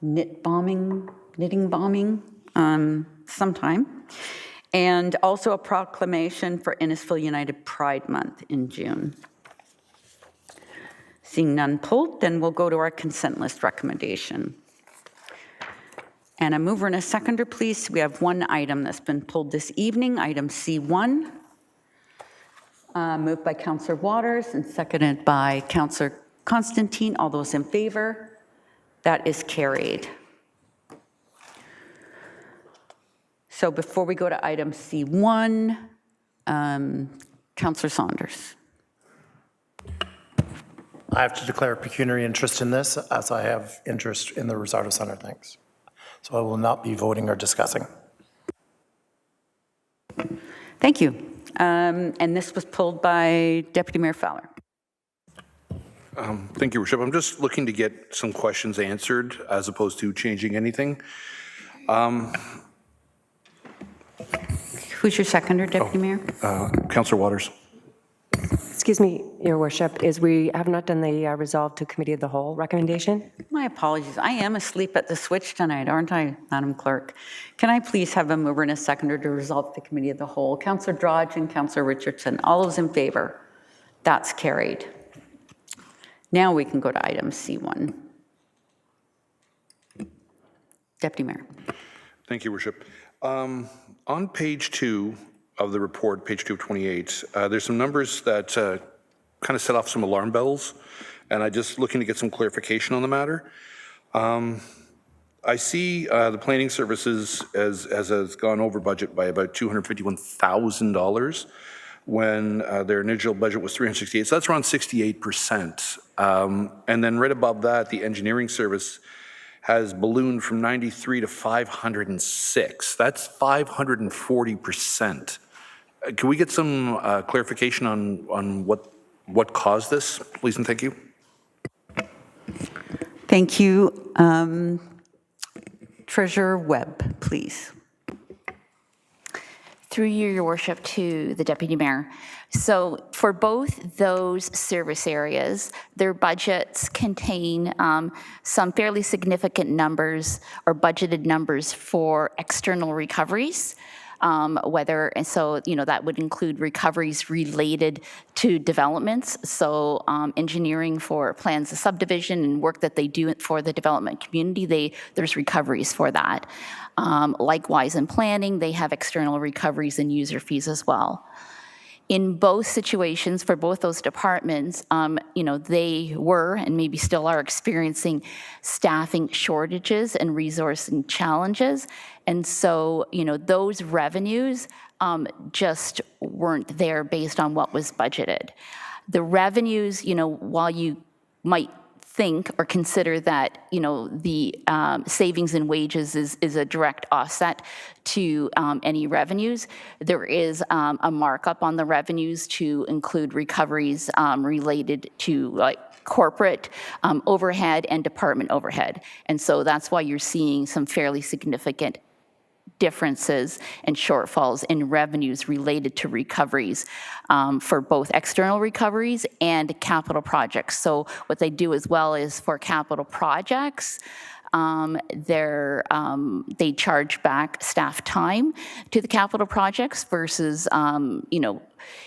knitting bombing sometime. And also a proclamation for Innisfil United Pride Month in June. Seeing none pulled, then we'll go to our consent list recommendation. And a mover and a seconder, please. We have one item that's been pulled this evening, item C1. Moved by Councillor Waters and seconded by Councillor Constantine. All those in favor? That is carried. So before we go to item C1, Councillor Saunders. I have to declare pecuniary interest in this, as I have interest in the Rosado Center. Thanks. So I will not be voting or discussing. Thank you. And this was pulled by Deputy Mayor Fowler. Thank you, Worship. I'm just looking to get some questions answered as opposed to changing anything. Who's your seconder, Deputy Mayor? Councillor Waters. Excuse me, Your Worship, we have not done the resolve to Committee of the Whole recommendation? My apologies. I am asleep at the switch tonight, aren't I, Madam Clerk? Can I please have a mover and a seconder to resolve the Committee of the Whole? Councillor Dodge and Councillor Richardson. All those in favor? That's carried. Now we can go to item C1. Deputy Mayor. Thank you, Worship. On page 2 of the report, page 2 of 28, there's some numbers that kind of set off some alarm bells, and I'm just looking to get some clarification on the matter. I see the planning services has gone over budget by about $251,000 when their initial budget was $368,000, so that's around 68%. And then right above that, the engineering service has ballooned from 93 to 506. That's 540%. Can we get some clarification on what caused this, please and thank you? Thank you. Treasurer Webb, please. Through you, Your Worship, to the Deputy Mayor. So for both those service areas, their budgets contain some fairly significant numbers or budgeted numbers for external recoveries. And so, that would include recoveries related to developments. So engineering for plans of subdivision and work that they do for the development community, there's recoveries for that. Likewise, in planning, they have external recoveries and user fees as well. In both situations, for both those departments, they were and maybe still are experiencing staffing shortages and resourcing challenges. And so, those revenues just weren't there based on what was budgeted. The revenues, while you might think or consider that, the savings in wages is a direct offset to any revenues, there is a markup on the revenues to include recoveries related to corporate overhead and department overhead. And so that's why you're seeing some fairly significant differences and shortfalls in revenues related to recoveries for both external recoveries and capital projects. So what they do as well is for capital projects, they charge back staff time to the capital projects versus,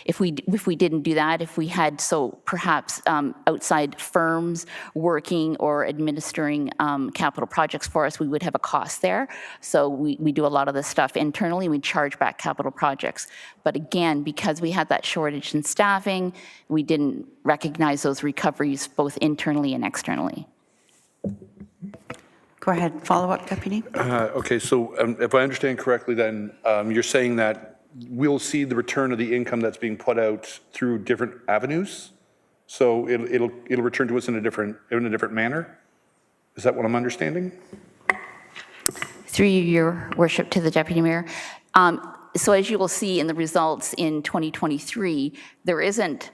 if we didn't do that, if we had perhaps outside firms working or administering capital projects for us, we would have a cost there. So we do a lot of this stuff internally, we charge back capital projects. But again, because we had that shortage in staffing, we didn't recognize those recoveries both internally and externally. Go ahead, follow up, Deputy. Okay, so if I understand correctly, then you're saying that we'll see the return of the income that's being put out through different avenues. So it'll return to us in a different manner. Is that what I'm understanding? Through you, Your Worship, to the Deputy Mayor. So as you will see in the results in 2023, there isn't,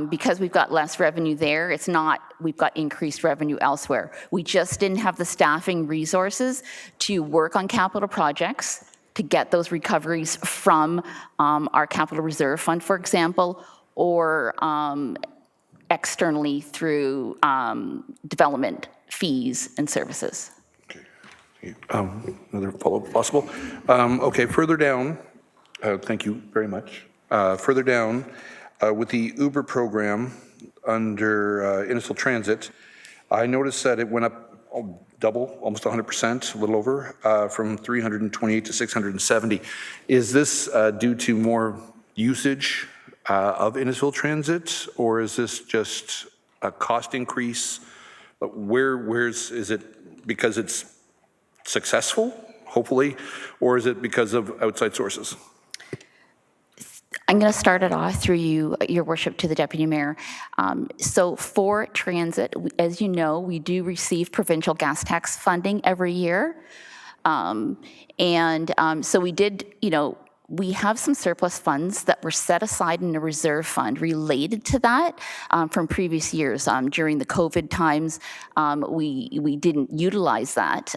because we've got less revenue there, it's not we've got increased revenue elsewhere. We just didn't have the staffing resources to work on capital projects, to get those recoveries from our capital reserve fund, for example, or externally through development fees and services. Okay. Another follow-up possible. Okay, further down, thank you very much. Further down, with the Uber program under Innisfil Transit, I noticed that it went up double, almost 100%, a little over, from 328 to 670. Is this due to more usage of Innisfil Transit, or is this just a cost increase? But is it because it's successful, hopefully, or is it because of outside sources? I'm going to start it off through you, Your Worship, to the Deputy Mayor. So for transit, as you know, we do receive provincial gas tax funding every year. So we did, we have some surplus funds that were set aside in a reserve fund related to that from previous years. During the COVID times, we didn't utilize that.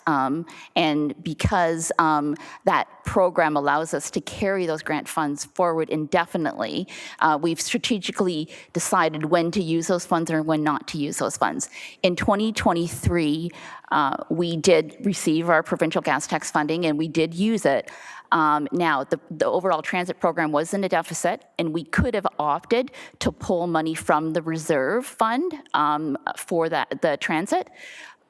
And because that program allows us to carry those grant funds forward indefinitely, we've strategically decided when to use those funds and when not to use those funds. In 2023, we did receive our provincial gas tax funding and we did use it. Now, the overall transit program was in a deficit, and we could have opted to pull money from the reserve fund for the transit.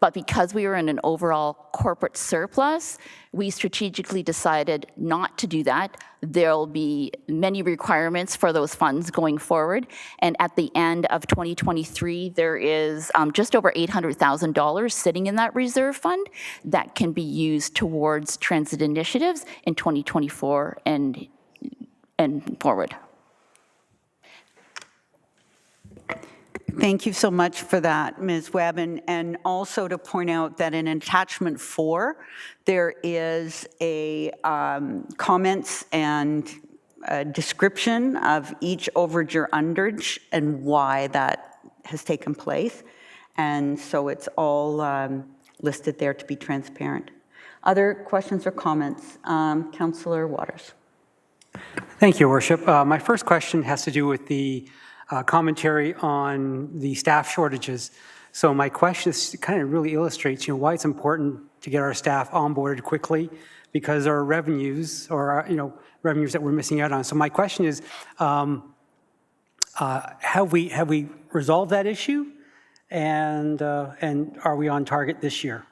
But because we were in an overall corporate surplus, we strategically decided not to do that. There'll be many requirements for those funds going forward. And at the end of 2023, there is just over $800,000 sitting in that reserve fund that can be used towards transit initiatives in 2024 and forward. Thank you so much for that, Ms. Webb. And also to point out that in attachment 4, there is a comments and a description of each overage or underage and why that has taken place. And so it's all listed there to be transparent. Other questions or comments? Councillor Waters. Thank you, Your Worship. My first question has to do with the commentary on the staff shortages. So my question is, kind of really illustrates, why it's important to get our staff onboarded quickly, because our revenues, or revenues that we're missing out on. So my question is, have we resolved that issue, and are we on target this year?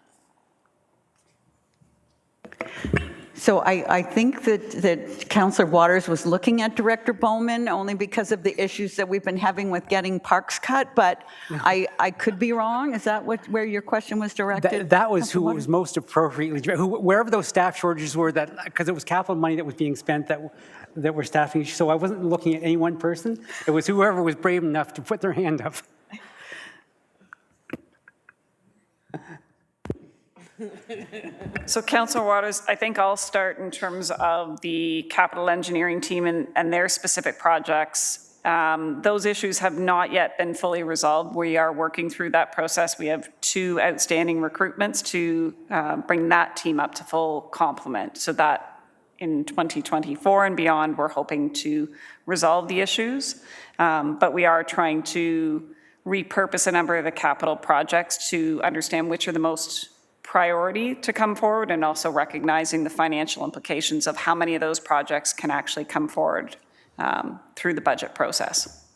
So I think that Councillor Waters was looking at Director Bowman only because of the issues that we've been having with getting parks cut, but I could be wrong. Is that where your question was directed? That was who was most appropriately, wherever those staff shortages were, because it was capital money that was being spent that were staffing. So I wasn't looking at any one person. It was whoever was brave enough to put their hand up. So Councillor Waters, I think I'll start in terms of the capital engineering team and their specific projects. Those issues have not yet been fully resolved. We are working through that process. We have 2 outstanding recruitments to bring that team up to full complement, so that in 2024 and beyond, we're hoping to resolve the issues. But we are trying to repurpose a number of the capital projects to understand which are the most priority to come forward, and also recognizing the financial implications of how many of those projects can actually come forward through the budget process.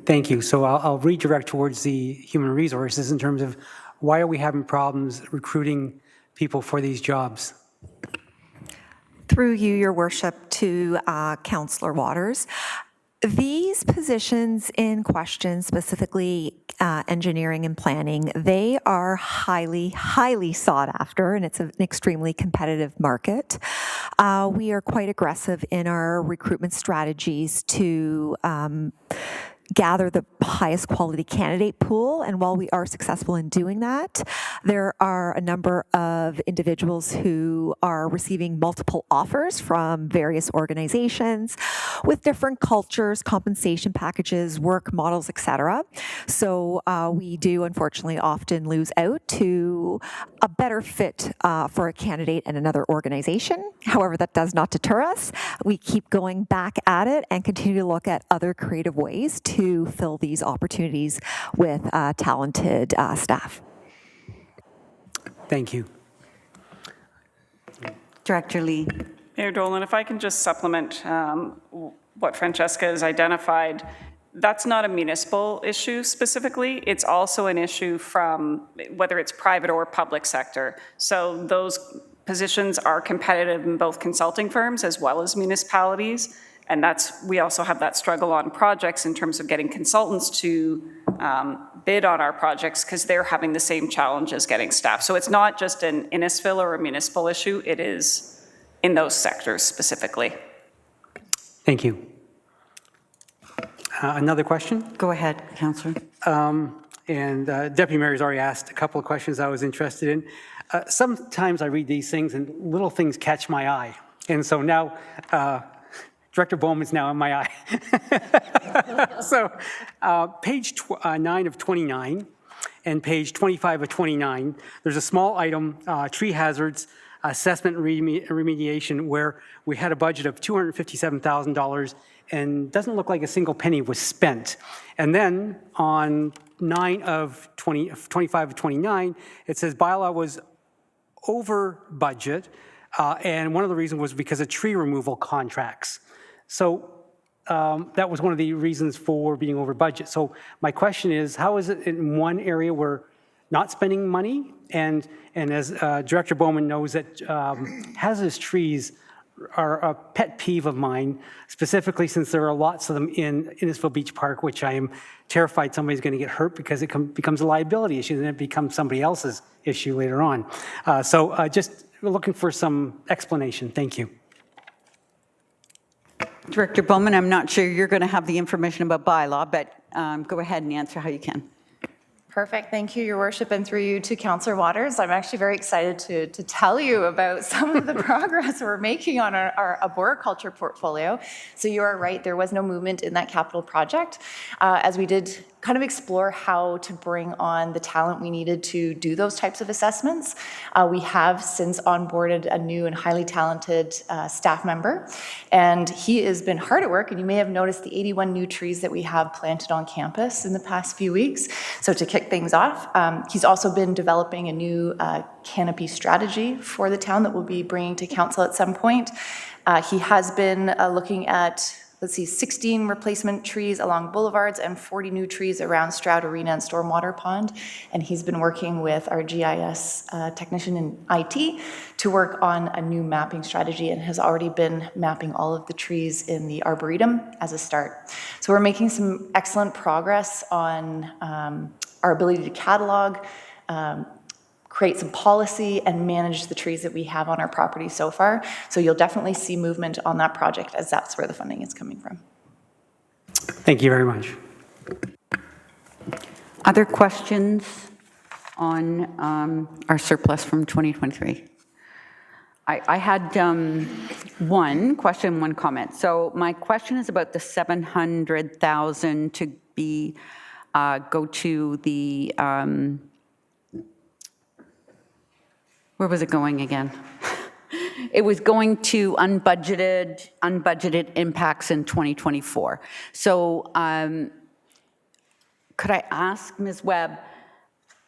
Thank you. So I'll redirect towards the human resources in terms of why are we having problems recruiting people for these jobs? Through you, Your Worship, to Councillor Waters. These positions in question, specifically engineering and planning, they are highly, highly sought after, and it's an extremely competitive market. We are quite aggressive in our recruitment strategies to gather the highest quality candidate pool, and while we are successful in doing that, there are a number of individuals who are receiving multiple offers from various organizations with different cultures, compensation packages, work models, etc. So we do unfortunately often lose out to a better fit for a candidate and another organization. However, that does not deter us. We keep going back at it and continue to look at other creative ways to fill these opportunities with talented staff. Thank you. Director Lee. Mayor Dolan, if I can just supplement what Francesca has identified, that's not a municipal issue specifically. It's also an issue from whether it's private or public sector. So those positions are competitive in both consulting firms as well as municipalities. And we also have that struggle on projects in terms of getting consultants to bid on our projects because they're having the same challenges getting staff. So it's not just an Innisfil or a municipal issue, it is in those sectors specifically. Thank you. Another question? Go ahead, Councillor. And Deputy Mayor's already asked a couple of questions I was interested in. Sometimes I read these things and little things catch my eye. And so now, Director Bowman's now in my eye. So page 9 of 29 and page 25 of 29, there's a small item, tree hazards, assessment and remediation, where we had a budget of $257,000 and doesn't look like a single penny was spent. And then on 9 of 25 of 29, it says bylaw was over budget, and one of the reasons was because of tree removal contracts. So that was one of the reasons for being over budget. So my question is, how is it in one area we're not spending money? And as Director Bowman knows that hazardous trees are a pet peeve of mine, specifically since there are lots of them in Innisfil Beach Park, which I am terrified somebody's going to get hurt because it becomes a liability issue, and then it becomes somebody else's issue later on. So just looking for some explanation. Thank you. Director Bowman, I'm not sure you're going to have the information about bylaw, but go ahead and answer how you can. Perfect. Thank you, Your Worship, and through you to Councillor Waters. I'm actually very excited to tell you about some of the progress we're making on our arboriculture portfolio. So you are right, there was no movement in that capital project as we did kind of explore how to bring on the talent we needed to do those types of assessments. We have since onboarded a new and highly talented staff member, and he has been hard at work, and you may have noticed the 81 new trees that we have planted on campus in the past few weeks. So to kick things off, he's also been developing a new canopy strategy for the town that we'll be bringing to council at some point. He has been looking at 16 replacement trees along boulevards and 40 new trees around Stroud Arena and Stormwater Pond. And he's been working with our GIS technician in IT to work on a new mapping strategy and has already been mapping all of the trees in the Arboretum as a start. So we're making some excellent progress on our ability to catalog, create some policy, and manage the trees that we have on our property so far. So you'll definitely see movement on that project as that's where the funding is coming from. Thank you very much. Other questions on our surplus from 2023? I had one question, one comment. So my question is about the $700,000 to be go to the where was it going again? It was going to unbudgeted impacts in 2024. So could I ask Ms. Webb,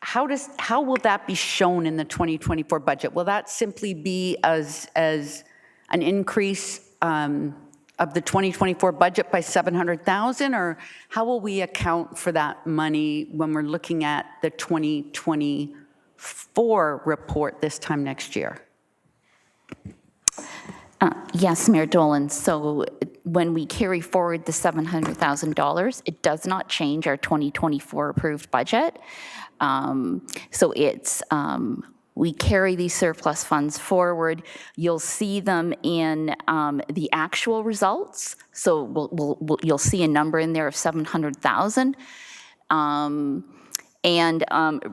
how will that be shown in the 2024 budget? Will that simply be as an increase of the 2024 budget by $700,000, or how will we account for that money when we're looking at the 2024 report this time next year? Yes, Mayor Dolan. So when we carry forward the $700,000, it does not change our 2024 approved budget. So it's we carry these surplus funds forward. You'll see them in the actual results. So you'll see a number in there of $700,000. And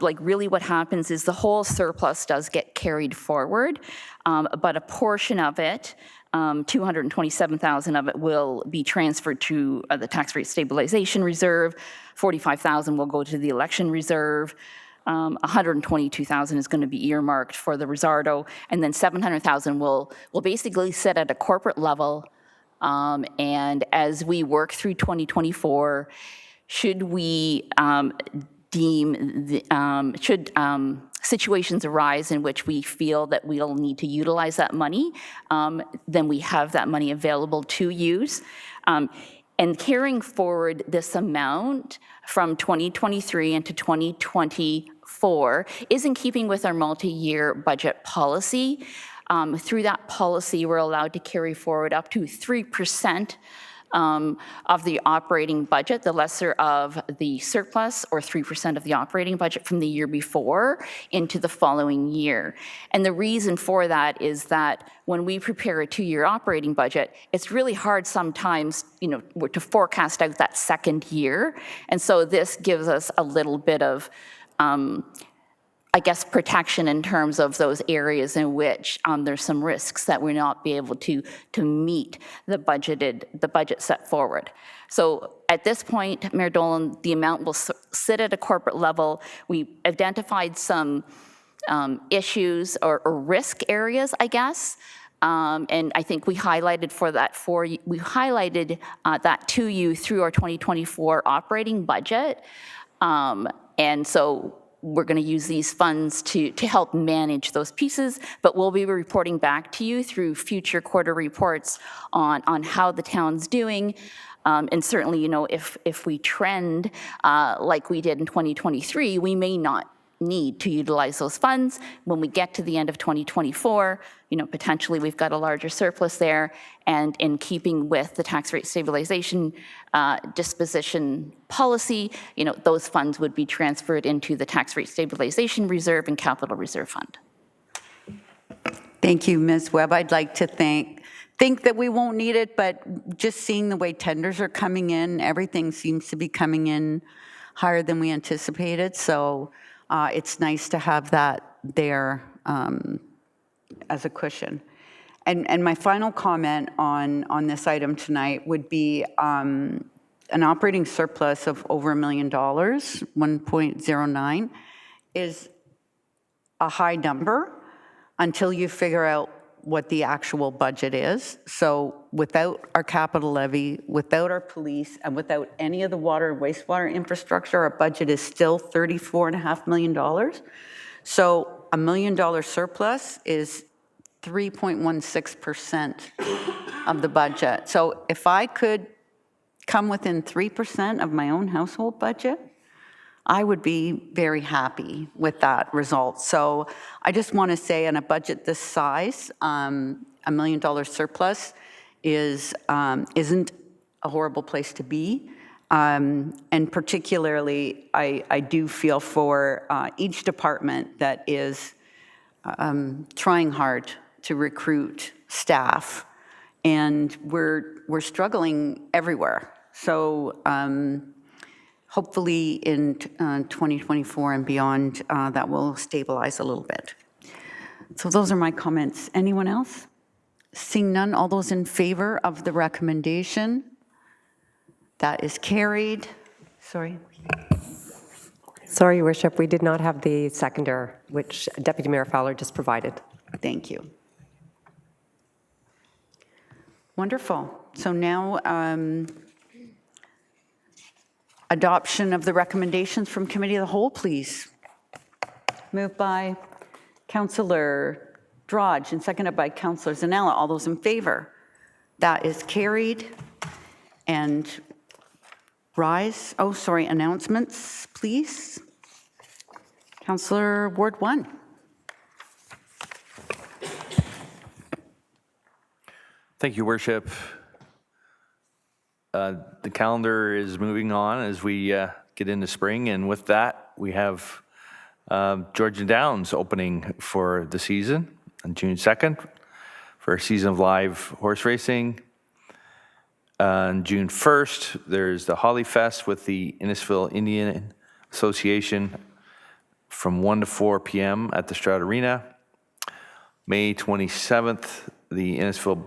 like really what happens is the whole surplus does get carried forward, but a portion of it, $227,000 of it will be transferred to the tax rate stabilization reserve, $45,000 will go to the election reserve, $122,000 is going to be earmarked for the Rizzardo, and then $700,000 will basically sit at a corporate level. And as we work through 2024, should we should situations arise in which we feel that we'll need to utilize that money, then we have that money available to use. And carrying forward this amount from 2023 into 2024 is in keeping with our multi-year budget policy. Through that policy, we're allowed to carry forward up to 3% of the operating budget, the lesser of the surplus, or 3% of the operating budget from the year before into the following year. And the reason for that is that when we prepare a 2-year operating budget, it's really hard sometimes, to forecast out that second year. And so this gives us a little bit of protection in terms of those areas in which there's some risks that we're not be able to meet the budget set forward. So at this point, Mayor Dolan, the amount will sit at a corporate level. We identified some issues or risk areas, I guess. And I think we highlighted that to you through our 2024 operating budget. And so we're going to use these funds to help manage those pieces, but we'll be reporting back to you through future quarter reports on how the town's doing. And certainly, if we trend like we did in 2023, we may not need to utilize those funds. When we get to the end of 2024, potentially we've got a larger surplus there, and in keeping with the tax rate stabilization disposition policy, those funds would be transferred into the tax rate stabilization reserve and capital reserve fund. Thank you, Ms. Webb. I'd like to think that we won't need it, but just seeing the way tenders are coming in, everything seems to be coming in higher than we anticipated. So it's nice to have that there as a cushion. And my final comment on this item tonight would be an operating surplus of over $1 million, 1.09, is a high number until you figure out what the actual budget is. So without our capital levy, without our police, and without any of the water and wastewater infrastructure, our budget is still $34.5 million. So $1 million surplus is 3.16% of the budget. So if I could come within 3% of my own household budget, I would be very happy with that result. So I just want to say, on a budget this size, $1 million surplus isn't a horrible place to be. And particularly, I do feel for each department that is trying hard to recruit staff, and we're struggling everywhere. So hopefully in 2024 and beyond, that will stabilize a little bit. So those are my comments. Anyone else? Seeing none, all those in favor of the recommendation? That is carried. Sorry, Your Worship, we did not have the seconder, which Deputy Mayor Fowler just provided. Thank you. Wonderful. So now, adoption of the recommendations from Committee of the Whole, please. Moved by Councillor Drodge and seconded by Councillor Zanella. All those in favor? That is carried. And announcements, please. Councillor Ward 1. Thank you, Worship. The calendar is moving on as we get into spring, and with that, we have Georgian Downs opening for the season on June 2nd for a season of live horse racing. On June 1st, there's the Holly Fest with the Innisfil Indian Association from 1 to 4 p.m. at the Stroud Arena. May 27th, the Innisfil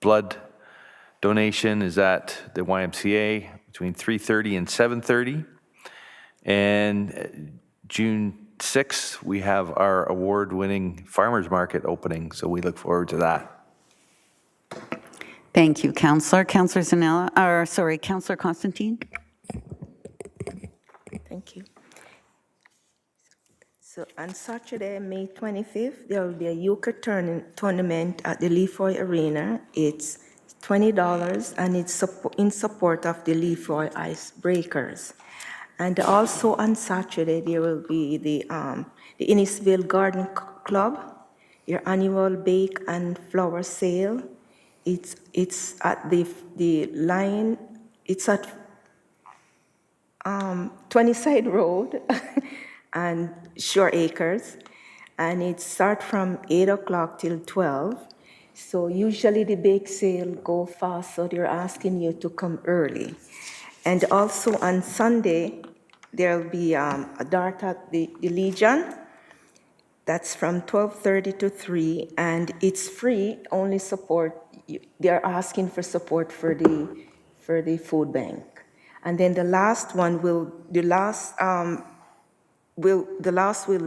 Blood donation is at the YMCA between 3:30 and 7:30. And June 6th, we have our award-winning farmers market opening, so we look forward to that. Thank you, Councillor. Councillor Zanella, Councillor Constantine. Thank you. So on Saturday, May 25th, there will be a euchre tournament at the Leafroy Arena. It's $20, and it's in support of the Leafroy Icebreakers. And also on Saturday, there will be the Innisfil Garden Club. your annual bake and flower sale. It's at the line, it's at 20 Side Road and Shore Acres, and it starts from 8 o'clock till 12. So usually the bake sale go fast, so they're asking you to come early. And also on Sunday, there'll be a dart at the Legion. That's from 12:30 to 3, and it's free, only support, they're asking for support for the food bank. And then the last will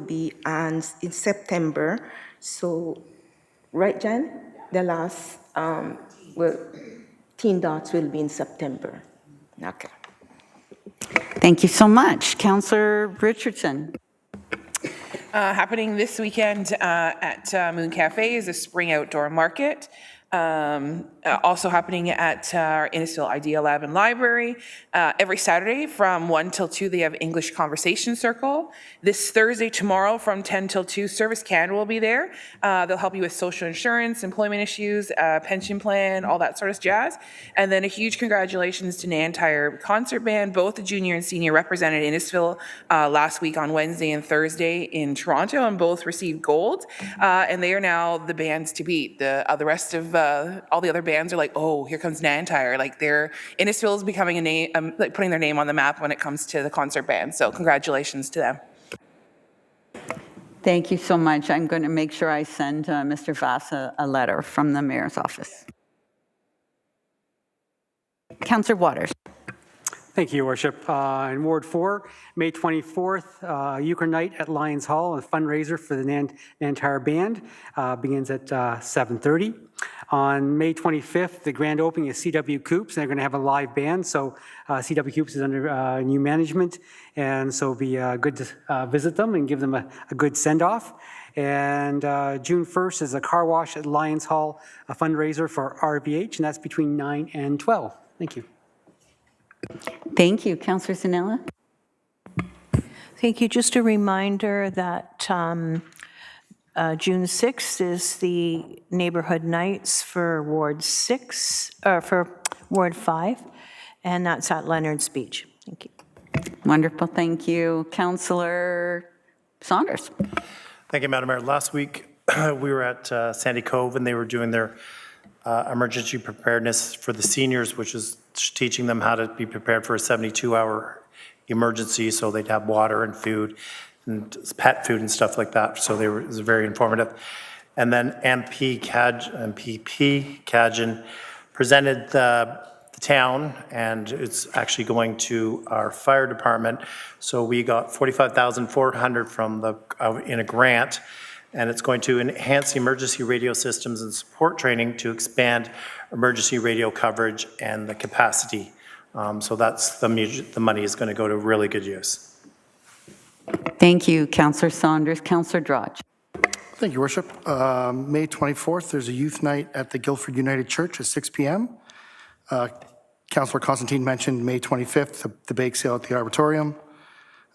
be in September. So, right, Jan? The last, Teen Dots will be in September. Okay. Thank you so much. Councillor Richardson. Happening this weekend at Moon Cafe is a spring outdoor market. Also happening at our Innisfil Idea Lab and Library. Every Saturday from 1 till 2, they have English Conversation Circle. This Thursday, tomorrow, from 10 till 2, Service Canada will be there. They'll help you with social insurance, employment issues, pension plan, all that sort of jazz. And then a huge congratulations to Nantire Concert Band. Both the junior and senior represented Innisfil last week on Wednesday and Thursday in Toronto, and both received gold. And they are now the bands to beat. The rest of all the other bands are like, oh, here comes Nantire. Like Innisfil is becoming a name, like putting their name on the map when it comes to the concert band. So congratulations to them. Thank you so much. I'm going to make sure I send Mr. Vasa a letter from the mayor's office. Councillor Waters. Thank you, Your Worship. In Ward 4, May 24th, Euchre Night at Lions Hall, a fundraiser for the Nantire Band, begins at 7:30. On May 25th, the grand opening is CW Coops, and they're going to have a live band. So CW Coops is under new management, and so it'll be good to visit them and give them a good send-off. And June 1st is a car wash at Lions Hall, a fundraiser for RVH, and that's between 9 and 12. Thank you. Thank you. Councillor Zanella. Thank you. Just a reminder that June 6th is the neighborhood nights for Ward 6, or for Ward 5, and that's at Leonard's Beach. Thank you. Wonderful. Thank you. Councillor Saunders. Thank you, Madam Mayor. Last week, we were at Sandy Cove, and they were doing their emergency preparedness for the seniors, which is teaching them how to be prepared for a 72-hour emergency, so they'd have water and food and pet food and stuff like that. So it was very informative. And then MPP Kajan presented the town, and it's actually going to our fire department. So we got $45,400 from in a grant, and it's going to enhance the emergency radio systems and support training to expand emergency radio coverage and the capacity. So that's the money is going to go to really good use. Thank you, Councillor Saunders. Councillor Drodge. Thank you, Worship. May 24th, there's a youth night at the Guildford United Church at 6 p.m. Councillor Constantine mentioned May 25th, the bake sale at the Arboretum.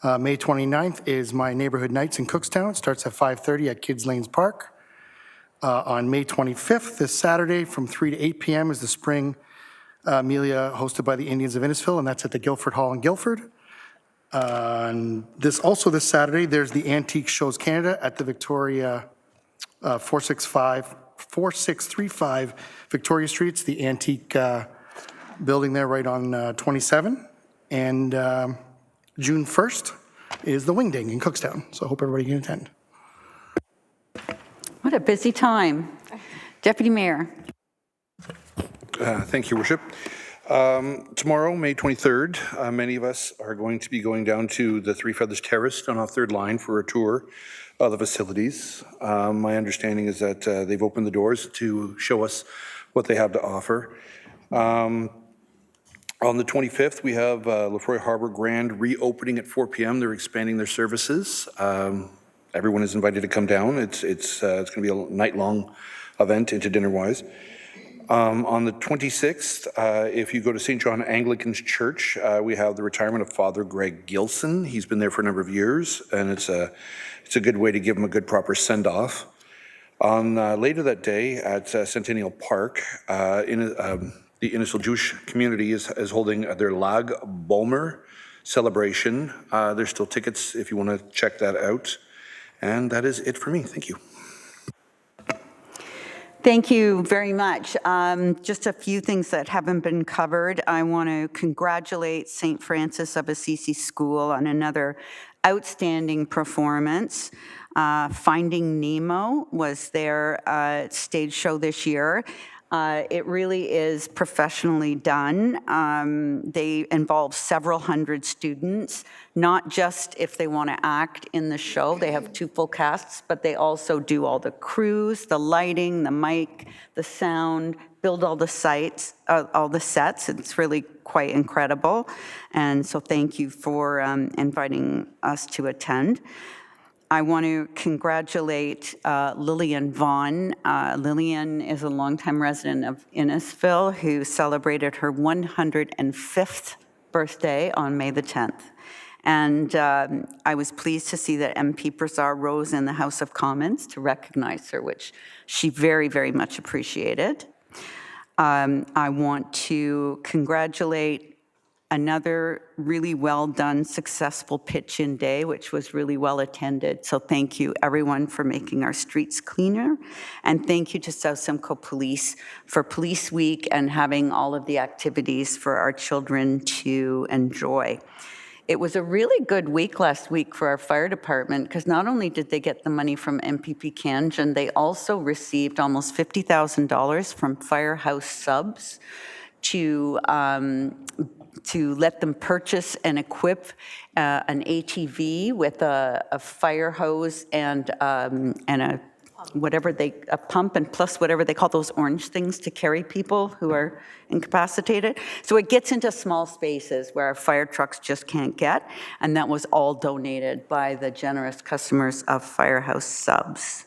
May 29th is my neighborhood nights in Cookstown. It starts at 5:30 at Kids Lanes Park. On May 25th, this Saturday, from 3 to 8 p.m. is the Spring Amelia hosted by the Indians of Innisfil, and that's at the Guildford Hall in Guildford. And this Saturday, there's the Antique Shows Canada at the Victoria 4635 Victoria Street. It's the antique building there right on 27. And June 1st is the Wing Ding in Cookstown. So I hope everybody can attend. What a busy time. Deputy Mayor. Thank you, Worship. Tomorrow, May 23rd, many of us are going to be going down to the Three Feathers Terrace down off 3rd Line for a tour of the facilities. My understanding is that they've opened the doors to show us what they have to offer. On the 25th, we have Lefroy Harbour Grand reopening at 4 p.m. They're expanding their services. Everyone is invited to come down. It's going to be a night-long event into dinner-wise. On the 26th, if you go to St. John Anglican Church, we have the retirement of Father Greg Gilson. He's been there for a number of years, and it's a good way to give him a good proper send-off. Later that day at Centennial Park, the Innisfil Jewish community is holding their Lag Bomer celebration. There's still tickets if you want to check that out. And that is it for me. Thank you. Thank you very much. Just a few things that haven't been covered. I want to congratulate St. Francis of Assisi School on another outstanding performance. Finding Nemo was their stage show this year. It really is professionally done. They involve several hundred students, not just if they want to act in the show. They have 2 full casts, but they also do all the crews, the lighting, the mic, the sound, build all the sets. It's really quite incredible. And so thank you for inviting us to attend. I want to congratulate Lillian Vaughn. Lillian is a longtime resident of Innisfil who celebrated her 105th birthday on May the 10th. And I was pleased to see that MP Brazar rose in the House of Commons to recognize her, which she very, very much appreciated. I want to congratulate another really well done, successful pitch-in day, which was really well attended. So thank you everyone for making our streets cleaner. And thank you to South Simcoe Police for Police Week and having all of the activities for our children to enjoy. It was a really good week last week for our fire department because not only did they get the money from MPP Canyon, they also received almost $50,000 from Firehouse Subs to let them purchase and equip an ATV with a fire hose and a pump and plus whatever they call those orange things to carry people who are incapacitated. So it gets into small spaces where our fire trucks just can't get, and that was all donated by the generous customers of Firehouse Subs.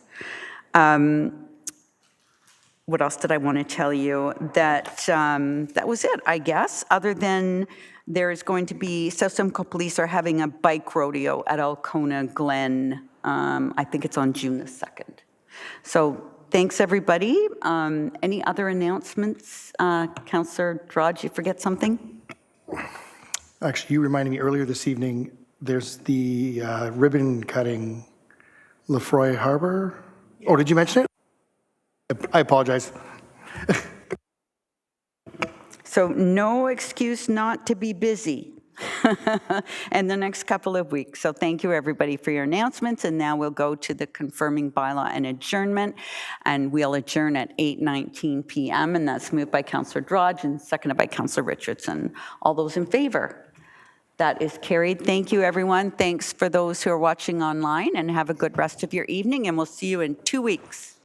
What else did I want to tell you? That was it, I guess, other than there is going to be, South Simcoe Police are having a bike rodeo at Alcona Glen. I think it's on June the 2nd. So thanks, everybody. Any other announcements? Councillor Drodge, you forget something? Actually, you reminded me earlier this evening, there's the ribbon cutting Lefroy Harbor. Oh, did you mention it? I apologize. So no excuse not to be busy in the next couple of weeks. So thank you, everybody, for your announcements. And now we'll go to the confirming bylaw and adjournment. And we'll adjourn at 8:19 p.m. And that's moved by Councillor Drodge and seconded by Councillor Richardson. All those in favor? That is carried. Thank you, everyone. Thanks for those who are watching online, and have a good rest of your evening. And we'll see you in 2 weeks.